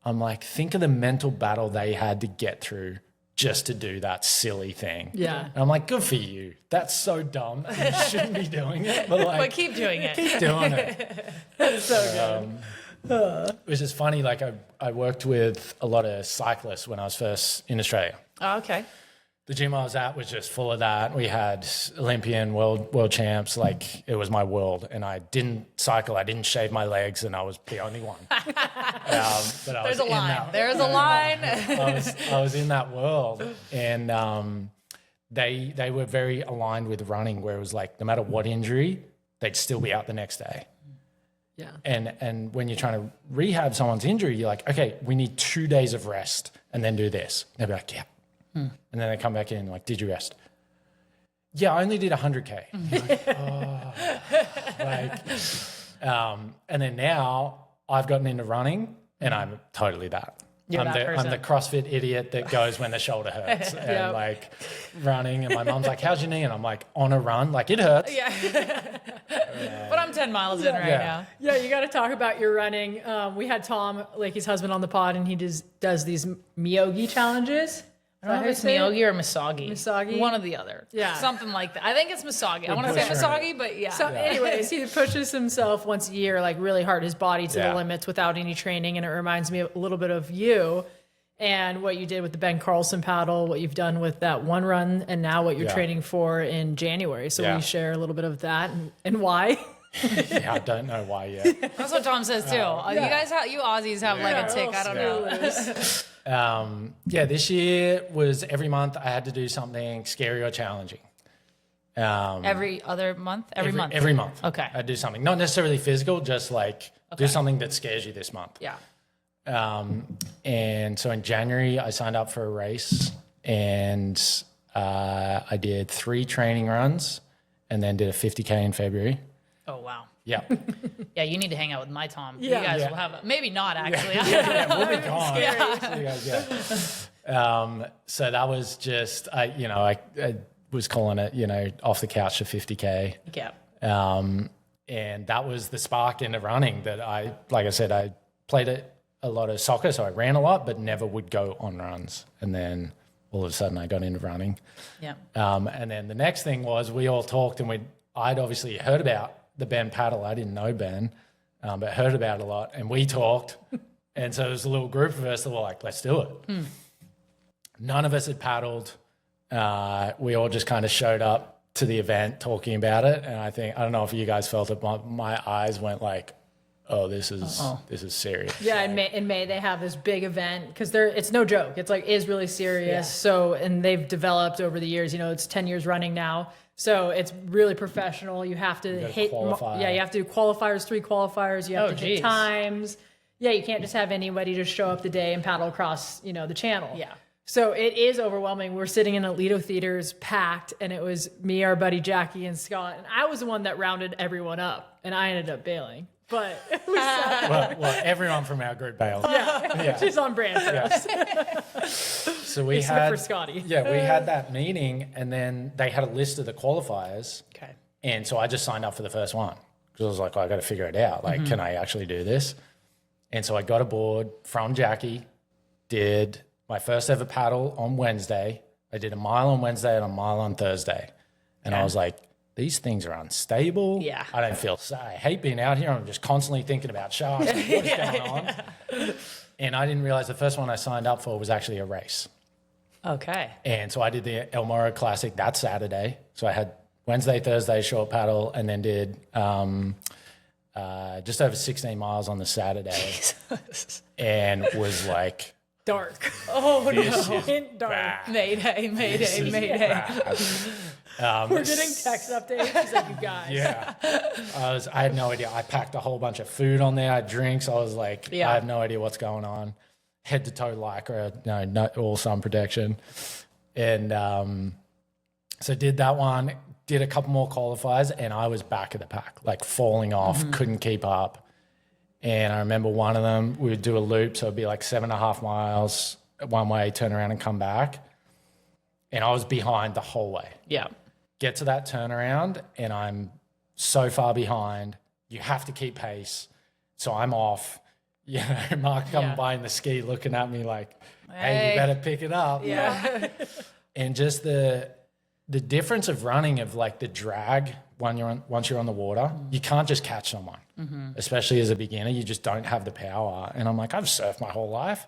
C: I'm like, think of the mental battle they had to get through just to do that silly thing.
B: Yeah.
C: And I'm like, good for you. That's so dumb. You shouldn't be doing it. But
A: keep doing it.
C: Keep doing it.
B: That's so good.
C: Which is funny. Like I worked with a lot of cyclists when I was first in Australia.
A: Oh, okay.
C: The gym I was at was just full of that. We had Olympian world champs. Like it was my world. And I didn't cycle. I didn't shave my legs and I was the only one. But
A: There's a line. There's a line.
C: I was in that world. And they were very aligned with running where it was like, no matter what injury, they'd still be out the next day.
B: Yeah.
C: And when you're trying to rehab someone's injury, you're like, okay, we need 2 days of rest and then do this. They'll be like, yeah. And then they come back in like, did you rest? Yeah, I only did 100K. And then now I've gotten into running and I'm totally that. I'm the CrossFit idiot that goes when the shoulder hurts and like running. And my mom's like, how's your knee? And I'm like, on a run, like it hurts.
A: Yeah. But I'm 10 miles in right now.
B: Yeah, you got to talk about your running. We had Tom, like his husband, on the pod, and he does these Miyogi challenges.
A: I don't know if it's Miyogi or Misagi.
B: Misagi?
A: One or the other.
B: Yeah.
A: Something like that. I think it's Misagi. I want to say Misagi, but yeah.
B: So anyways, he pushes himself once a year, like really hard, his body to the limits without any training. And it reminds me a little bit of you and what you did with the Ben Carlson paddle, what you've done with that one run, and now what you're training for in January. So will you share a little bit of that and why?
C: I don't know why yet.
A: That's what Tom says too. You Aussies have like a tick. I don't know.
C: This year was every month I had to do something scary or challenging.
A: Every other month? Every month?
C: Every month.
A: Okay.
C: I'd do something. Not necessarily physical, just like do something that scares you this month.
A: Yeah.
C: And so in January, I signed up for a race and I did 3 training runs and then did a 50K in February.
A: Oh, wow.
C: Yeah.
A: Yeah, you need to hang out with my Tom.
B: Yeah.
A: You guys will have maybe not actually.
C: We'll be gone. So that was just, I was calling it, off the couch to 50K.
A: Yeah.
C: And that was the spark into running that I played a lot of soccer, so I ran a lot, but never would go on runs. And then all of a sudden I got into running.
A: Yeah.
C: And then the next thing was we all talked, and I'd obviously heard about the Ben paddle. I didn't know Ben, but heard about it a lot. And we talked. And so there was a little group of us that were like, let's do it. None of us had paddled. We all just kind of showed up to the event talking about it. And I don't know if you guys felt it, my eyes went like, oh, this is serious.
B: Yeah, in May they have this big event because it's no joke. It's like is really serious.
A: Yeah.
B: So, and they've developed over the years. It's 10 years running now. So it's really professional. You have to
C: qualify.
B: Yeah, you have to do qualifiers, 3 qualifiers. You have to hit
A: geez.
B: times. Yeah, you can't just have anybody just show up the day and paddle across, the channel.
A: Yeah.
B: So it is overwhelming. We're sitting in Alito Theaters packed, and it was me, our buddy Jackie, and Scott. And I was the one that rounded everyone up, and I ended up bailing. But we sat
C: well, everyone from our group bailed.
B: yeah. She's on brand for us.
C: So we
B: Except
C: had
B: for Scotty.
C: Yeah, we had that meeting, and then they had a list of the qualifiers.
A: Okay.
C: And so I just signed up for the first one because I was like, well, I got to figure it out. Like, can I actually do this? And so I got aboard from Jackie, did my first ever paddle on Wednesday. I did a mile on Wednesday and a mile on Thursday. And I was like, these things are unstable.
A: Yeah.
C: I don't feel, I hate being out here. I'm just constantly thinking about sharks. What's going on? And I didn't realize the first one I signed up for was actually a race.
A: Okay.
C: And so I did the El Morro Classic that Saturday. So I had Wednesday, Thursday short paddle, and then did just over 16 miles on the Saturday. And was like,
B: Dark.
A: Oh,
C: this
A: no.
C: is
B: Hint dark.
C: bad.
A: Mayday,
C: This is
A: mayday.
C: bad.
B: We're getting text updates. She's like, you guys.
C: Yeah. I had no idea. I packed a whole bunch of food on there. I had drinks. I was like,
A: Yeah.
C: I have no idea what's going on. Head to toe lycra, all sun protection. And so did that one, did a couple more qualifiers, and I was back of the pack, like falling off, couldn't keep up. And I remember one of them, we would do a loop, so it'd be like 7.5 miles one way, turn around and come back. And I was behind the whole way.
A: Yeah.
C: Get to that turnaround, and I'm so far behind. You have to keep pace. So I'm off. Mark coming by in the ski looking at me like, hey, you better pick it up.
A: Yeah.
C: And just the difference of running, of like the drag once you're on the water, you can't just catch someone, especially as a beginner. You just don't have the power. And I'm like, I've surfed my whole life.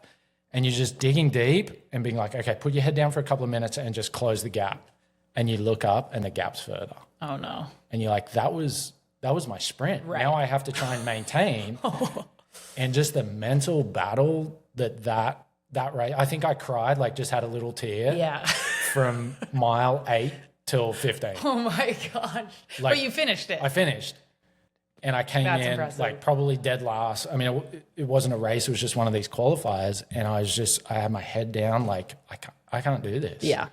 C: And you're just digging deep and being like, okay, put your head down for a couple of minutes and just close the gap. And you look up and the gap's further.
A: Oh, no.
C: And you're like, that was my sprint.
A: Right.
C: Now I have to try and maintain. And just the mental battle that race, I think I cried, like just had a little tear.
A: Yeah.
C: From mile 8 till 15.
A: Oh, my gosh. But you finished it.
C: I finished. And I came
A: That's
C: in
A: impressive.
C: like probably dead last. I mean, it wasn't a race. It was just one of these qualifiers. And I had my head down like, I can't do this.
A: Yeah.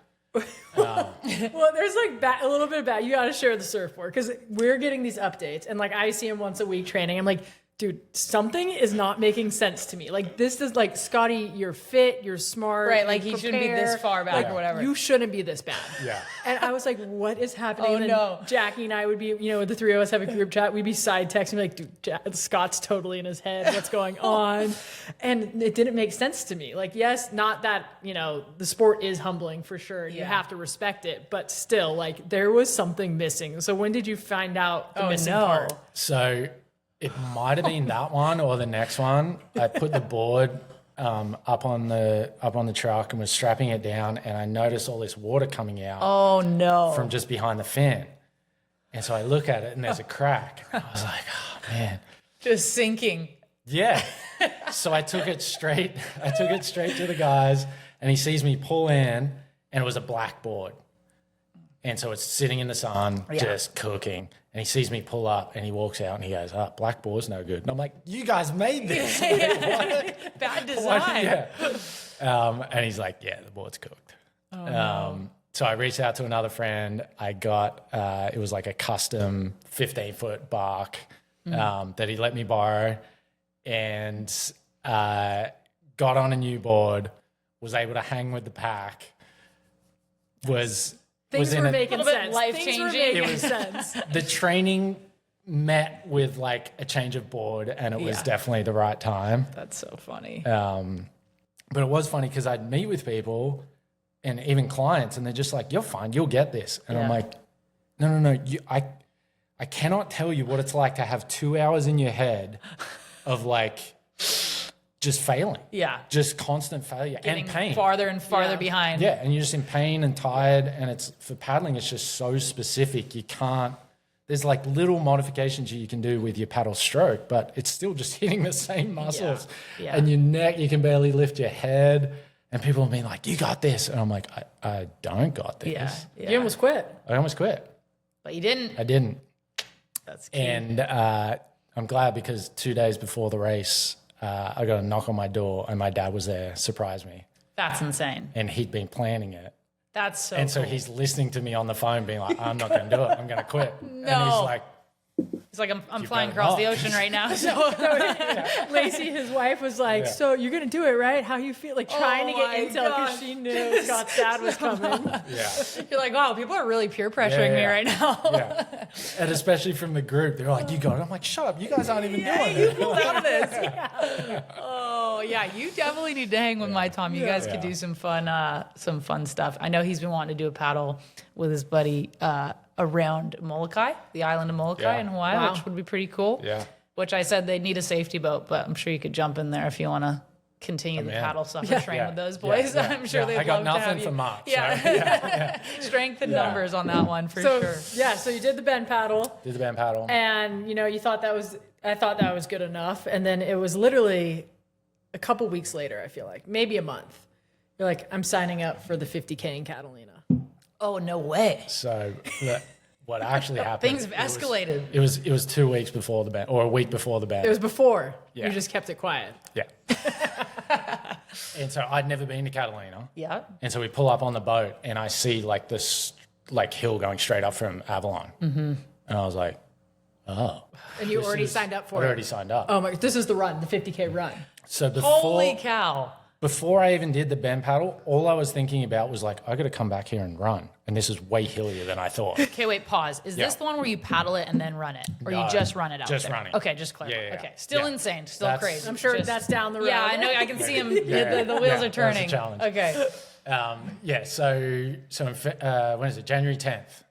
B: Well, there's like a little bit about, you got to share the surfboard because we're getting these updates and like I see him once a week training. I'm like, dude, something is not making sense to me. Like this is like, Scotty, you're fit, you're smart.
A: Right, like
B: you
A: he shouldn't be this far back or whatever.
B: You shouldn't be this bad.
C: Yeah.
B: And I was like, what is happening?
A: Oh,
B: and then
A: no.
B: Jackie and I would be, the three of us have a group chat. We'd be side texting like, dude, Scott's totally in his head. What's going on? And it didn't make sense to me. Like, yes, not that, the sport is humbling for sure. You have to respect it. But still, like, there was something missing. So when did you find out the missing part?
C: So it might have been that one or the next one. I put the board up on the truck and was strapping it down, and I noticed all this water coming out.
A: Oh, no.
C: From just behind the fin. And so I look at it and there's a crack. And I was like, oh man.
A: Just sinking.
C: Yeah. So I took it straight to the guys, and he sees me pull in, and it was a black board. And so it's sitting in the sun, just cooking. And he sees me pull up, and he walks out, and he goes, black board's no good. And I'm like, you guys made this.
A: Bad design.
C: Yeah. And he's like, yeah, the board's cooked.
A: Oh, no.
C: So I reached out to another friend. I got, it was like a custom 15-foot bark that he let me borrow, and got on a new board, was able to hang with the pack,
B: Things were making
A: little bit
B: sense.
A: life-changing.
B: Things were making sense.
C: The training met with like a change of board, and it was definitely the right time.
A: That's so funny.
C: But it was funny because I'd meet with people and even clients, and they're just like, you're fine, you'll get this. And I'm
A: Yeah.
C: like, no, I cannot tell you what it's like to have 2 hours in your head of like just failing.
A: Yeah.
C: Just constant failure
A: Getting
C: and pain.
A: farther and farther
B: Yeah.
A: behind.
C: Yeah, and you're just in pain and tired, and it's for paddling, it's just so specific. You can't, there's like little modifications you can do with your paddle stroke, but it's still just hitting the same muscles.
A: Yeah.
C: And your neck, you can barely lift your head. And people have been like, you got this. And I'm like, I don't got this.
A: Yeah. Yeah.
B: You almost quit.
C: I almost quit.
A: But you didn't.
C: I didn't.
A: That's key.
C: And I'm glad because 2 days before the race, I got a knock on my door and my dad was there, surprised me.
A: That's insane.
C: And he'd been planning it.
A: That's so
C: And so
A: cool.
C: he's listening to me on the phone being like, I'm not going to do it. I'm going to quit. And he's
A: No.
C: like,
A: He's like, I'm flying
C: better
A: across the
C: not.
A: ocean right now. So
B: Lacey, his wife, was like,
C: Yeah.
B: so you're going to do it, right? How you feel? Like trying to
A: Oh my
B: get intel because
A: gosh.
B: she knew Scott's dad was coming.
C: yeah.
A: you're like, wow, people are really peer pressuring me
C: Yeah.
A: right now.
C: Yeah. And especially from the group, they're like, you got it. I'm like, shut up. You guys aren't even doing it.
A: Pulled out of this. Oh yeah, you definitely need to hang with my Tom. You guys could do some fun stuff. I know he's been wanting to do a paddle with his buddy around Molokai, the island of Molokai
C: Yeah.
A: in Hawaii,
B: Wow.
A: which would be pretty cool.
C: Yeah.
A: Which I said they need a safety boat, but I'm sure you could jump in there if you want to continue the
C: in.
A: paddle stuff and train
C: Yeah.
A: with those boys.
C: Yeah.
A: I'm sure
C: Yeah.
A: they'd
C: I got
A: love to
C: nothing
A: have you.
C: for March.
A: Yeah.
C: So, yeah.
A: Strength and
C: Yeah.
A: numbers on that one for
B: So
A: sure.
B: yeah, so you did the bend paddle,
C: Did the band paddle.
B: and you thought I thought that was good enough, and then it was literally a couple weeks later. I feel like maybe a month. You're like, I'm signing up for the 50K in Catalina.
A: Oh no way!
C: So what actually happened?
A: Things have escalated.
C: It was 2 weeks before the band, or a week before the band.
B: It was before.
C: Yeah.
B: You just kept it quiet.
C: Yeah. And so I'd never been to Catalina.
A: Yeah.
C: And so we pull up on the boat and I see like this like hill going straight up from Avalon. Mm-hmm. And I was like, oh.
B: And you already signed up
C: I
B: for it.
C: already signed up.
B: Oh my! This is the run, the 50K run.
C: So before,
A: Holy cow!
C: before I even did the bend paddle, all I was thinking about was like, I got to come back here and run. And this is way hillier than I thought.
A: Okay, wait, pause. Is this
C: Yeah.
A: the one where you paddle it and then run it? Or you
C: No,
A: just run it out
C: just
A: there?
C: running.
A: Okay, just clarify.
C: Yeah, yeah, yeah.
A: Okay, still
C: Yeah.
A: insane, still
C: That's-
A: crazy.
B: I'm sure
A: Just-
B: that's down the road.
A: Yeah, I know. I can see him.
C: Yeah.
A: The wheels
C: Yeah,
A: are turning.
C: That was a challenge.
A: Okay.
C: Yeah, so when is it? January 10th.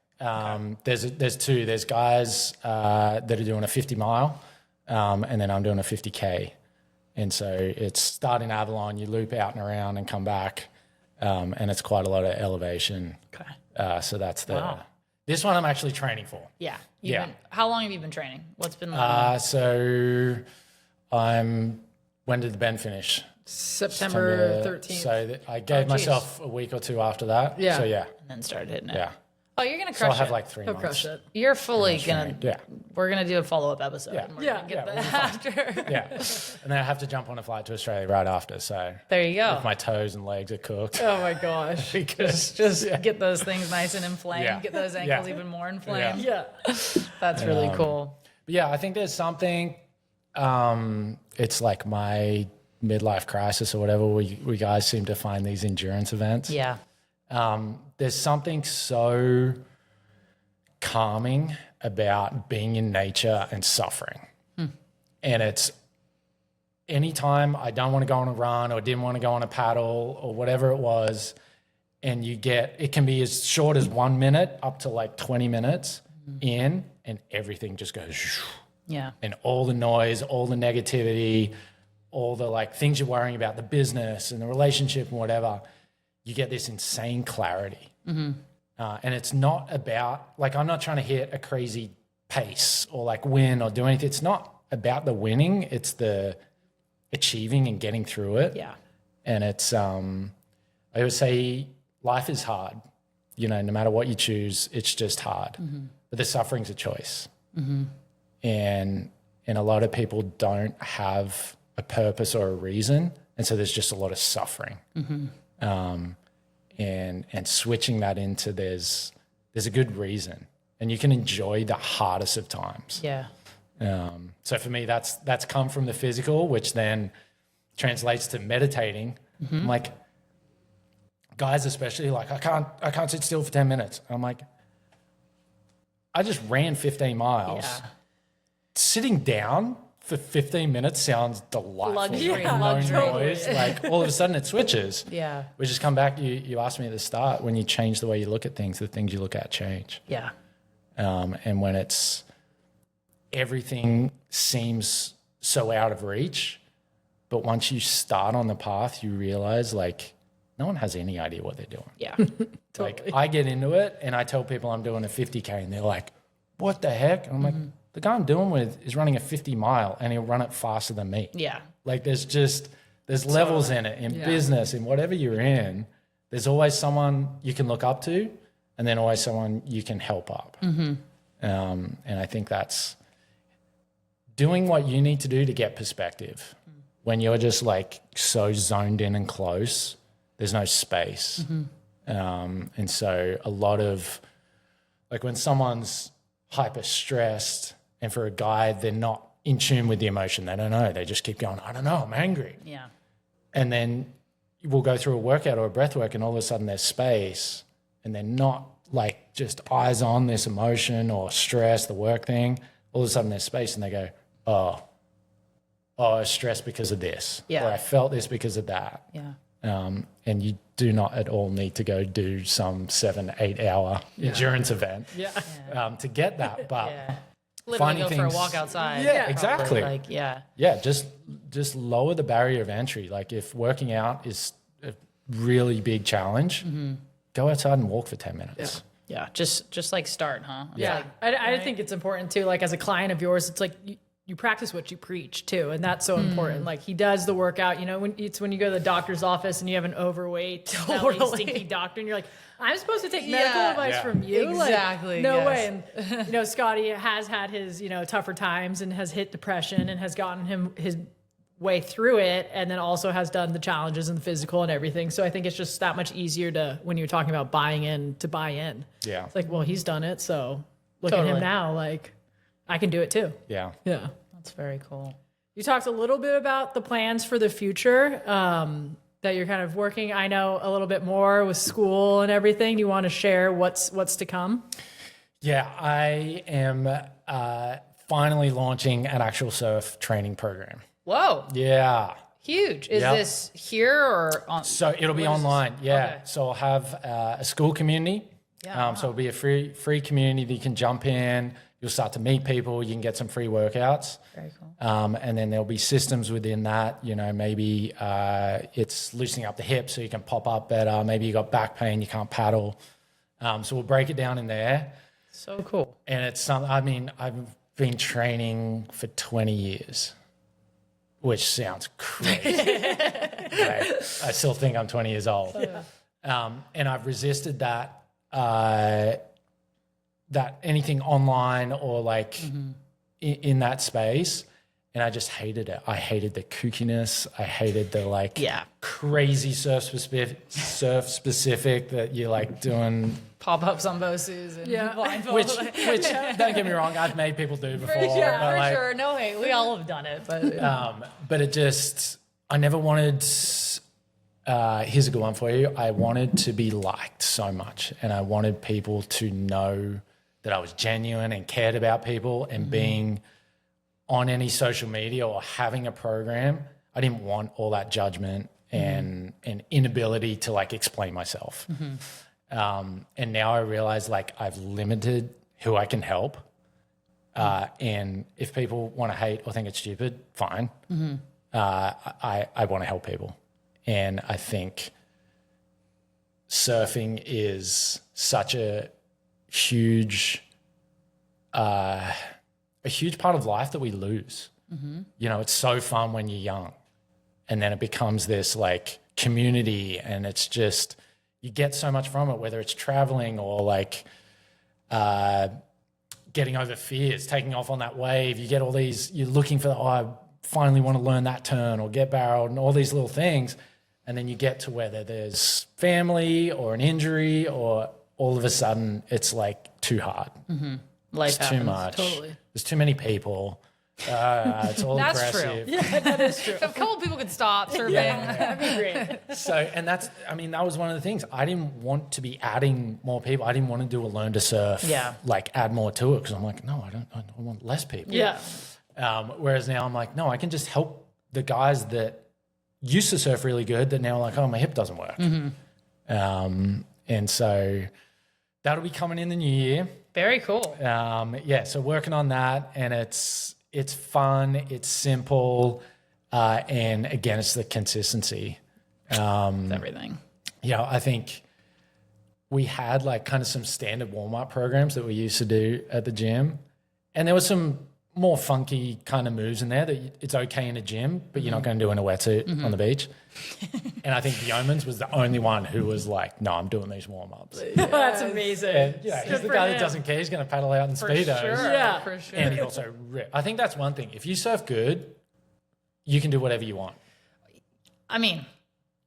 C: There's two. There's guys that are doing a 50 mile, and then I'm doing a 50K. And so it's start in Avalon, you loop out and around and come back, and it's quite a lot of elevation.
A: Okay.
C: So that's the.
A: Wow.
C: This one I'm actually training for.
A: Yeah.
C: Yeah.
A: How long have you been training? What's been
C: So when did the bend finish?
B: September 13th.
C: So I gave myself a week or two after that.
B: Yeah.
C: So yeah,
A: and then started hitting it.
C: yeah.
A: Oh, you're gonna
C: So I'll
A: crush
C: have
A: it.
C: like 3
B: He'll
C: months.
B: crush it.
A: You're fully gonna.
C: Yeah.
A: We're gonna do a follow-up episode.
C: Yeah.
A: And we're
B: Yeah.
A: gonna get
C: Yeah,
A: that
C: we'll
A: after.
C: Yeah. And then I have to jump on a flight to Australia right after. So
A: There you go.
C: if my toes and legs are cooked.
B: Oh my gosh.
C: Because
A: Just get those things nice and inflamed.
C: Yeah.
A: Get those ankles
C: Yeah.
A: even more inflamed.
B: Yeah.
A: That's really cool.
C: But yeah, I think there's something. It's like my midlife crisis or whatever. We guys seem to find these endurance events.
A: Yeah.
C: There's something so calming about being in nature and suffering. And it's anytime I don't want to go on a run or didn't want to go on a paddle or whatever it was, and it can be as short as 1 minute up to like 20 minutes in, and everything just goes,
A: Yeah.
C: and all the noise, all the negativity, all the like things you're worrying about, the business and the relationship and whatever, you get this insane clarity. And it's not about, like, I'm not trying to hit a crazy pace or like win or do anything. It's not about the winning. It's the achieving and getting through it.
A: Yeah.
C: And it's, I always say life is hard, no matter what you choose, it's just hard, but the suffering's a choice. And a lot of people don't have a purpose or a reason. And so there's just a lot of suffering. And switching that into there's a good reason, and you can enjoy the hardest of times.
A: Yeah.
C: So for me, that's come from the physical, which then translates to meditating. I'm like, guys, especially like, I can't sit still for 10 minutes. I'm like, I just ran 15 miles.
A: Yeah.
C: Sitting down for 15 minutes sounds delightful.
A: Luxury,
C: No
A: luxury.
C: noise. Like all of a sudden it switches.
A: Yeah.
C: We just come back. You asked me at the start, when you change the way you look at things, the things you look at change.
A: Yeah.
C: And when it's everything seems so out of reach, but once you start on the path, you realize like no one has any idea what they're doing.
A: Yeah.
C: Like I get into it and I tell people I'm doing a 50K and they're like, what the heck? And I'm like, the guy I'm doing with is running a 50 mile and he'll run it faster than me.
A: Yeah.
C: Like there's levels in it, in business, in whatever you're in, there's always someone you can look up to and then always someone you can help up. And I think that's doing what you need to do to get perspective. When you're just like so zoned in and close, there's no space. And so a lot of, like when someone's hyper stressed and for a guy, they're not in tune with the emotion. They don't know. They just keep going, I don't know, I'm angry.
A: Yeah.
C: And then we'll go through a workout or a breath work and all of a sudden there's space and they're not like just eyes on this emotion or stress, the work thing. All of a sudden there's space and they go, oh, I was stressed because of this.
A: Yeah.
C: Or I felt this because of that.
A: Yeah.
C: And you do not at all need to go do some 7-8 hour endurance event to get that. But
A: Literally
C: finding
A: go for a
C: things-
A: walk outside.
C: Yeah, exactly.
A: Like, yeah.
C: Yeah, just lower the barrier of entry. Like if working out is a really big challenge, go outside and walk for 10 minutes.
A: Yeah. Just like start, huh? It's
B: Yeah.
A: like-
B: I think it's important too, like as a client of yours, it's like you practice what you preach too. And that's so important. Like he does the workout, you know, when you go to the doctor's office and you have an overweight, smelly, stinky doctor and you're like, I'm supposed to take medical advice from you?
A: Exactly,
B: Like, no
A: yes.
B: way. And, you know, Scotty has had his, you know, tougher times and has hit depression and has gotten his way through it, and then also has done the challenges and the physical and everything. So I think it's just that much easier to, when you're talking about buying in, to buy in.
C: Yeah.
B: It's like, well, he's done it, so look at
A: Totally.
B: him now. Like, I can do it too.
C: Yeah.
B: Yeah.
A: That's very cool.
B: You talked a little bit about the plans for the future that you're kind of working. I know a little bit more with school and everything. Do you want to share what's to come?
C: Yeah, I am finally launching an actual surf training program.
A: Whoa.
C: Yeah.
A: Huge. Is
C: Yep.
A: this here or on?
C: So it'll be online. Yeah.
A: Okay.
C: So I'll have a school community.
A: Yeah.
C: So it'll be a free community that you can jump in. You'll start to meet people. You can get some free workouts.
A: Very cool.
C: And then there'll be systems within that. You know, maybe it's loosening up the hips so you can pop up better. Maybe you got back pain, you can't paddle. So we'll break it down in there.
A: So cool.
C: And it's something, I mean, I've been training for 20 years, which sounds crazy. Right? I still think I'm 20 years old. And I've resisted that, that anything online or like in that space. And I just hated it. I hated the kookiness. I hated the like crazy surf specific that you're like doing.
A: Pop-ups on Bosus and blindfold.
C: Which don't get me wrong, I've made people do before.
A: For sure,
C: but, like,
A: sure. No, hey, we all have done it. But
C: it just, I never wanted, here's a good one for you. I wanted to be liked so much, and I wanted people to know that I was genuine and cared about people, and being on any social media or having a program, I didn't want all that judgment and inability to like explain myself. And now I realize like I've limited who I can help. And if people want to hate or think it's stupid, fine. I want to help people. And I think surfing is such a huge part of life that we lose. You know, it's so fun when you're young, and then it becomes this like community, and it's just, you get so much from it, whether it's traveling or like getting over fears, taking off on that wave. You get all these, you're looking for, I finally want to learn that turn or get barreled and all these little things. And then you get to whether there's family or an injury, or all of a sudden it's like too hard.
A: life
C: It's too
A: happens.
C: much.
B: Totally.
C: There's too many people. It's all
A: That's
C: aggressive.
A: true.
B: Yeah, that is true.
A: If a couple people could stop surfing.
B: That'd be great.
C: So, and that's, I mean, that was one of the things. I didn't want to be adding more people. I didn't want to do a learn to surf,
A: Yeah.
C: like add more to it, because I'm like, no, I want less people.
B: Yeah.
C: Whereas now I'm like, no, I can just help the guys that used to surf really good that now are like, oh, my hip doesn't work. And so that'll be coming in the new year.
A: Very cool.
C: So working on that, and it's fun, it's simple, and again, it's the consistency.
A: It's everything.
C: Yeah, I think we had like kind of some standard warm-up programs that we used to do at the gym, and there was some more funky kind of moves in there that it's okay in a gym, but you're not going to do in a wetsuit on the beach. And I think Yeomans was the only one who was like, no, I'm doing these warm-ups.
B: That's amazing.
C: And, he's the guy that doesn't care. He's going to paddle out in Speedos.
A: Sure.
B: Yeah.
A: For sure.
C: And he also I think that's one thing. If you surf good, you can do whatever you want.
A: I mean,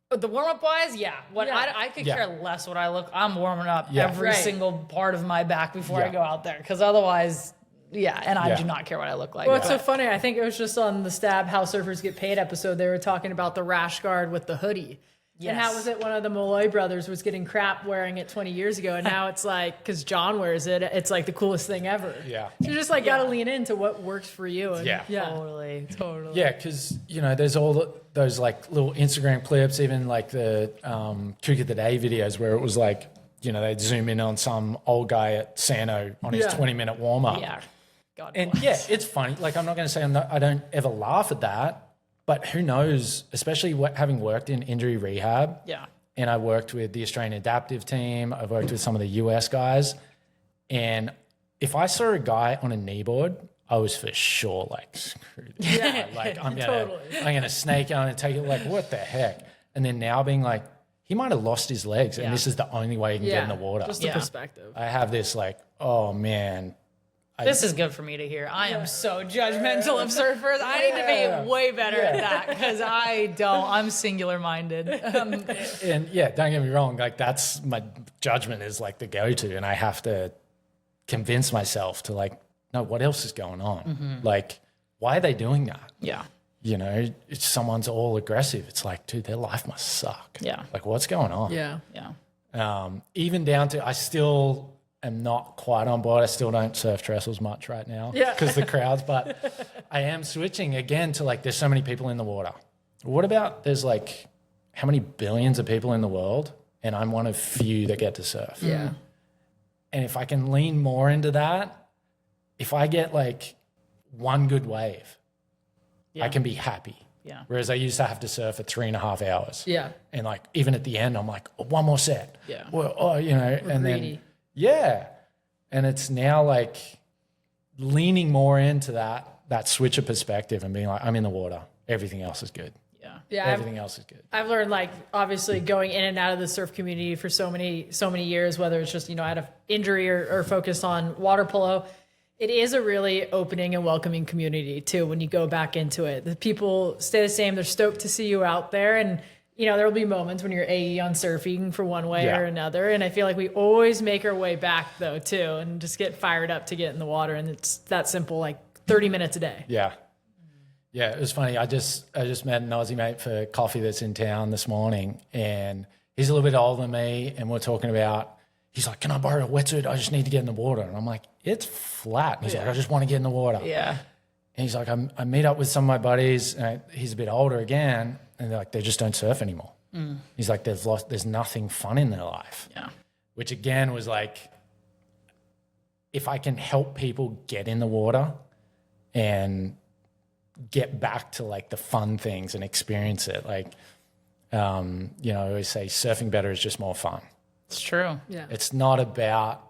A: the warm-up wise, yeah. I could care less what I look. I'm warming up every single part of my back before I go out there, because otherwise, and I do not care what I look like.
B: Well, it's so funny. I think it was just on the Stab How Surfers Get Paid episode. They were talking about the rash guard with the hoodie. Yes. And how was it one of the Malloy brothers was getting crap wearing it 20 years ago, and now it's like, because John wears it, it's like the coolest thing ever.
C: Yeah.
B: So you just like got to lean into what works for you. And,
A: Totally.
C: Yeah, because, there's all those like little Instagram clips, even like the Cook of the Day videos where it was like, they'd zoom in on some old guy at Sano on his 20-minute warm-up.
A: Yeah. God
C: And
A: bless.
C: it's funny. Like, I'm not going to say I don't ever laugh at that, but who knows, especially having worked in injury rehab.
A: Yeah.
C: And I worked with the Australian adaptive team. I've worked with some of the US guys. And if I saw a guy on a kneeboard, I was for sure like, screw this guy. Like, I'm gonna snake on and take it. Like, what the heck? And then now being like, he might have lost his legs, and this is the only way he can get in the water.
B: Just the perspective.
C: I have this like, oh man.
A: This is good for me to hear. I am so judgmental of surfers. I need to be way better at that, because I'm singular-minded.
C: And don't get me wrong, like that's my judgment is like the go-to, and I have to convince myself to like, no, what else is going on? Like, why are they doing that?
A: Yeah.
C: If someone's all aggressive, it's like, dude, their life must suck.
A: Yeah.
C: Like, what's going on?
B: Yeah.
C: Even down to, I still am not quite on board. I still don't surf trestles much right now because the crowds, but I am switching again to like, there's so many people in the water. What about there's like, how many billions of people in the world, and I'm one of few that get to surf.
B: Yeah.
C: And if I can lean more into that, if I get like one good wave, I can be happy.
A: Yeah.
C: Whereas I used to have to surf for 3.5 hours.
B: Yeah.
C: And like, even at the end, I'm like, oh, one more set.
A: Yeah.
C: Well, and
B: greedy.
C: then, and it's now like leaning more into that switch of perspective and being like, I'm in the water. Everything else is good.
B: Yeah.
C: Everything else is good.
B: I've learned, like, obviously going in and out of the surf community for so many years, whether it's just, I had an injury or focus on water polo. It is a really opening and welcoming community too. When you go back into it, the people stay the same. They're stoked to see you out there. And, there will be moments when you're AE on surfing for one way or another. And I feel like we always make our way back though too, and just get fired up to get in the water. And it's that simple, like 30 minutes a day.
C: Yeah. Yeah, it was funny. I just met an Aussie mate for coffee that's in town this morning, and he's a little bit older than me, and we're talking about, he's like, can I borrow a wetsuit? I just need to get in the water. And I'm like, it's flat. And he's like, I just want to get in the water.
A: Yeah.
C: And he's like, I meet up with some of my buddies, and he's a bit older again, and they're like, they just don't surf anymore. He's like, there's nothing fun in their life.
A: Yeah.
C: Which again was like, if I can help people get in the water and get back to like the fun things and experience it. Like, I always say surfing better is just more fun.
A: It's true.
B: Yeah.
C: It's not about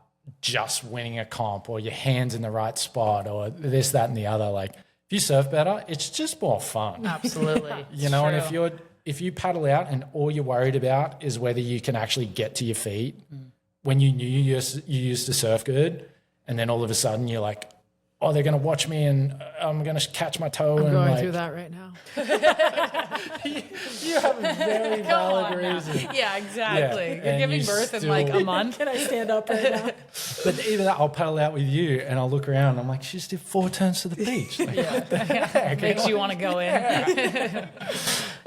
C: just winning a comp or your hands in the right spot or this, that, and the other. Like, if you surf better, it's just more fun.
A: Absolutely.
C: And if you paddle out and all you're worried about is whether you can actually get to your feet when you knew you used to surf good, and then all of a sudden you're like, oh, they're going to watch me and I'm going to catch my toe.
B: I'm going
C: like,
B: through that right now.
C: You have a very valid reason.
A: Yeah, exactly.
C: Yeah,
A: You're
C: and
A: giving
C: you
A: birth in
C: still-
A: like a month.
B: Can I stand up right now?
C: But even that, I'll paddle out with you and I'll look around. And I'm like, she just did 4 turns to the beach. Like, what the heck?
A: Makes you want to go in.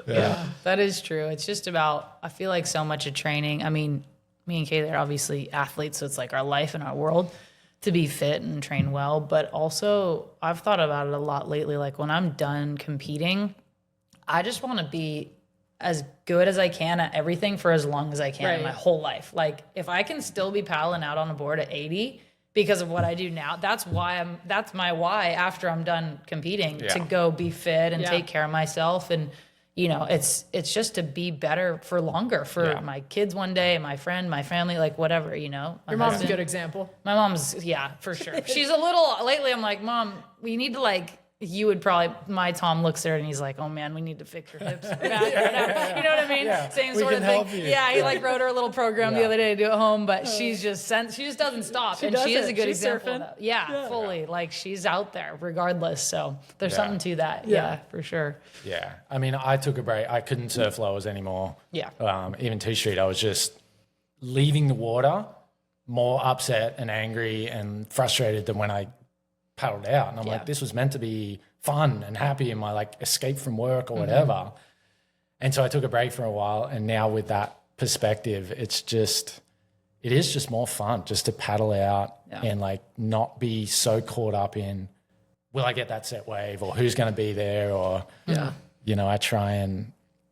A: Yeah, that is true. It's just about, I feel like so much of training. I mean, me and Kaylee are obviously athletes, so it's like our life and our world. to be fit and train well. But also I've thought about it a lot lately. Like when I'm done competing, I just want to be as good as I can at everything for as long as I can in my whole life. Like if I can still be paddling out on a board at 80 because of what I do now, that's my why after I'm done competing, to go be fit and take care of myself. And, you know, it's just to be better for longer for my kids one day, my friend, my family, like whatever, you know.
B: Your mom's a good example.
A: My mom's, for sure. She's a little, lately I'm like, Mom, we need to like, you would probably, my Tom looks there and he's like, oh man, we need to fix your hips. You know what I mean? Same
C: we
A: sort of
C: can
A: thing.
C: help you.
A: Yeah, he like wrote her a little program the other day to do at home, but she just doesn't stop. She is a good example of that. Yeah, fully. Like she's out there regardless. So there's something to that. Yeah, for sure.
C: Yeah. I mean, I took a break. I couldn't surf lowers anymore.
A: Yeah.
C: Even Two-Street, I was just leaving the water more upset and angry and frustrated than when I paddled out. And I'm like, this was meant to be fun and happy and my like escape from work or whatever. And so I took a break for a while. And now with that perspective, it is just more fun just to paddle out and like not be so caught up in, will I get that set wave or who's going to be there? Or, you know, I try and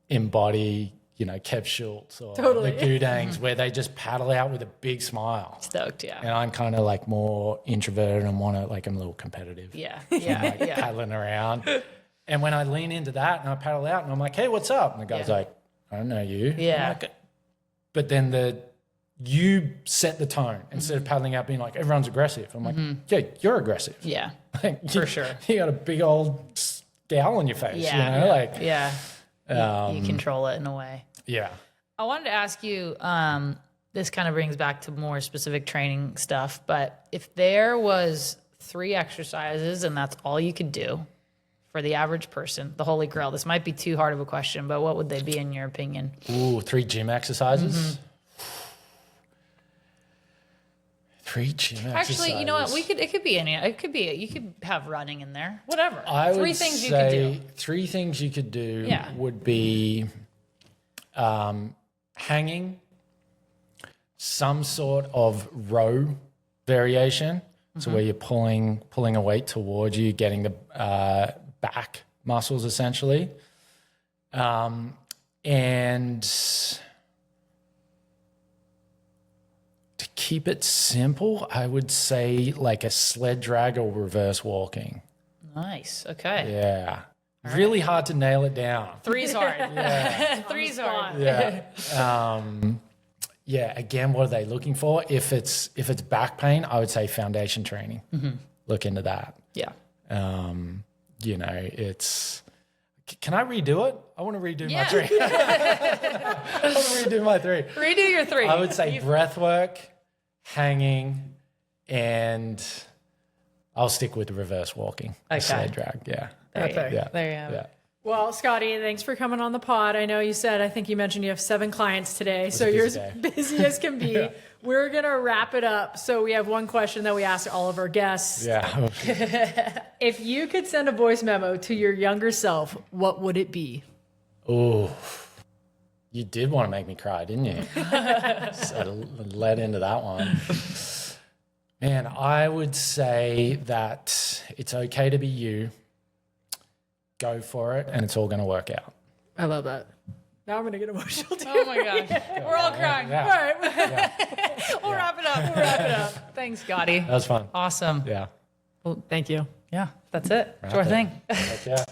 C: embody, you know, Kev Schultz or the Goodangs where they just paddle out with a big smile.
A: Stoked,
C: And I'm kind of like more introverted and want to, like I'm a little competitive. Paddling around. And when I lean into that and I paddle out and I'm like, hey, what's up? And the guy's like, I don't know you. Like, but then you set the tone instead of paddling out being like, everyone's aggressive. I'm like, yeah, you're aggressive.
A: Yeah,
C: like,
A: for sure.
C: You got a big old scowl on your face, you know? Like,
A: you control it in a way.
C: Yeah.
A: I wanted to ask you, this kind of brings back to more specific training stuff, but if there was 3 exercises and that's all you could do for the average person, the holy grail, this might be too hard of a question, but what would they be in your opinion?
C: Ooh, 3 gym exercises? 3 gym exercises.
A: Actually, you know what? It could be any. It could be. You could have running in there. Whatever.
C: I
A: 3
C: would
A: things
C: say
A: you could do.
C: 3 things you could do would be hanging, some sort of row variation. So where you're pulling a weight towards you, getting the back muscles essentially. And to keep it simple, I would say like a sled drag or reverse walking.
A: Nice. Okay.
C: Yeah. Really hard to nail it down.
A: 3's hard. 3's hard.
C: Yeah. Again, what are they looking for? If it's back pain, I would say foundation training. Look into that.
A: Yeah.
C: You know, it's. Can I redo it? I want to redo my 3. I want to redo my 3.
A: Redo your 3.
C: I would say breath work, hanging, and I'll stick with reverse walking.
A: Okay.
C: Sled drag. Yeah.
A: There you have it.
B: Well, Scotty, thanks for coming on the pod. I know I think you mentioned you have 7 clients today, so you're as busy as can be. We're going to wrap it up. So we have one question that we ask all of our guests.
C: Yeah.
B: If you could send a voice memo to your younger self, what would it be?
C: Oh, you did want to make me cry, didn't you? So led into that one. Man, I would say that it's okay to be you. Go for it, and it's all going to work out.
B: I love that. Now I'm going to get emotional too.
A: Oh my gosh. We're all crying.
C: Yeah.
B: All right.
A: We'll wrap it up. Thanks, Scotty.
C: That was fun.
A: Awesome.
C: Yeah.
B: Well, thank you.
A: Yeah, that's it.
C: Wrap
A: Sure
C: it.
A: thing.
C: Heck yeah.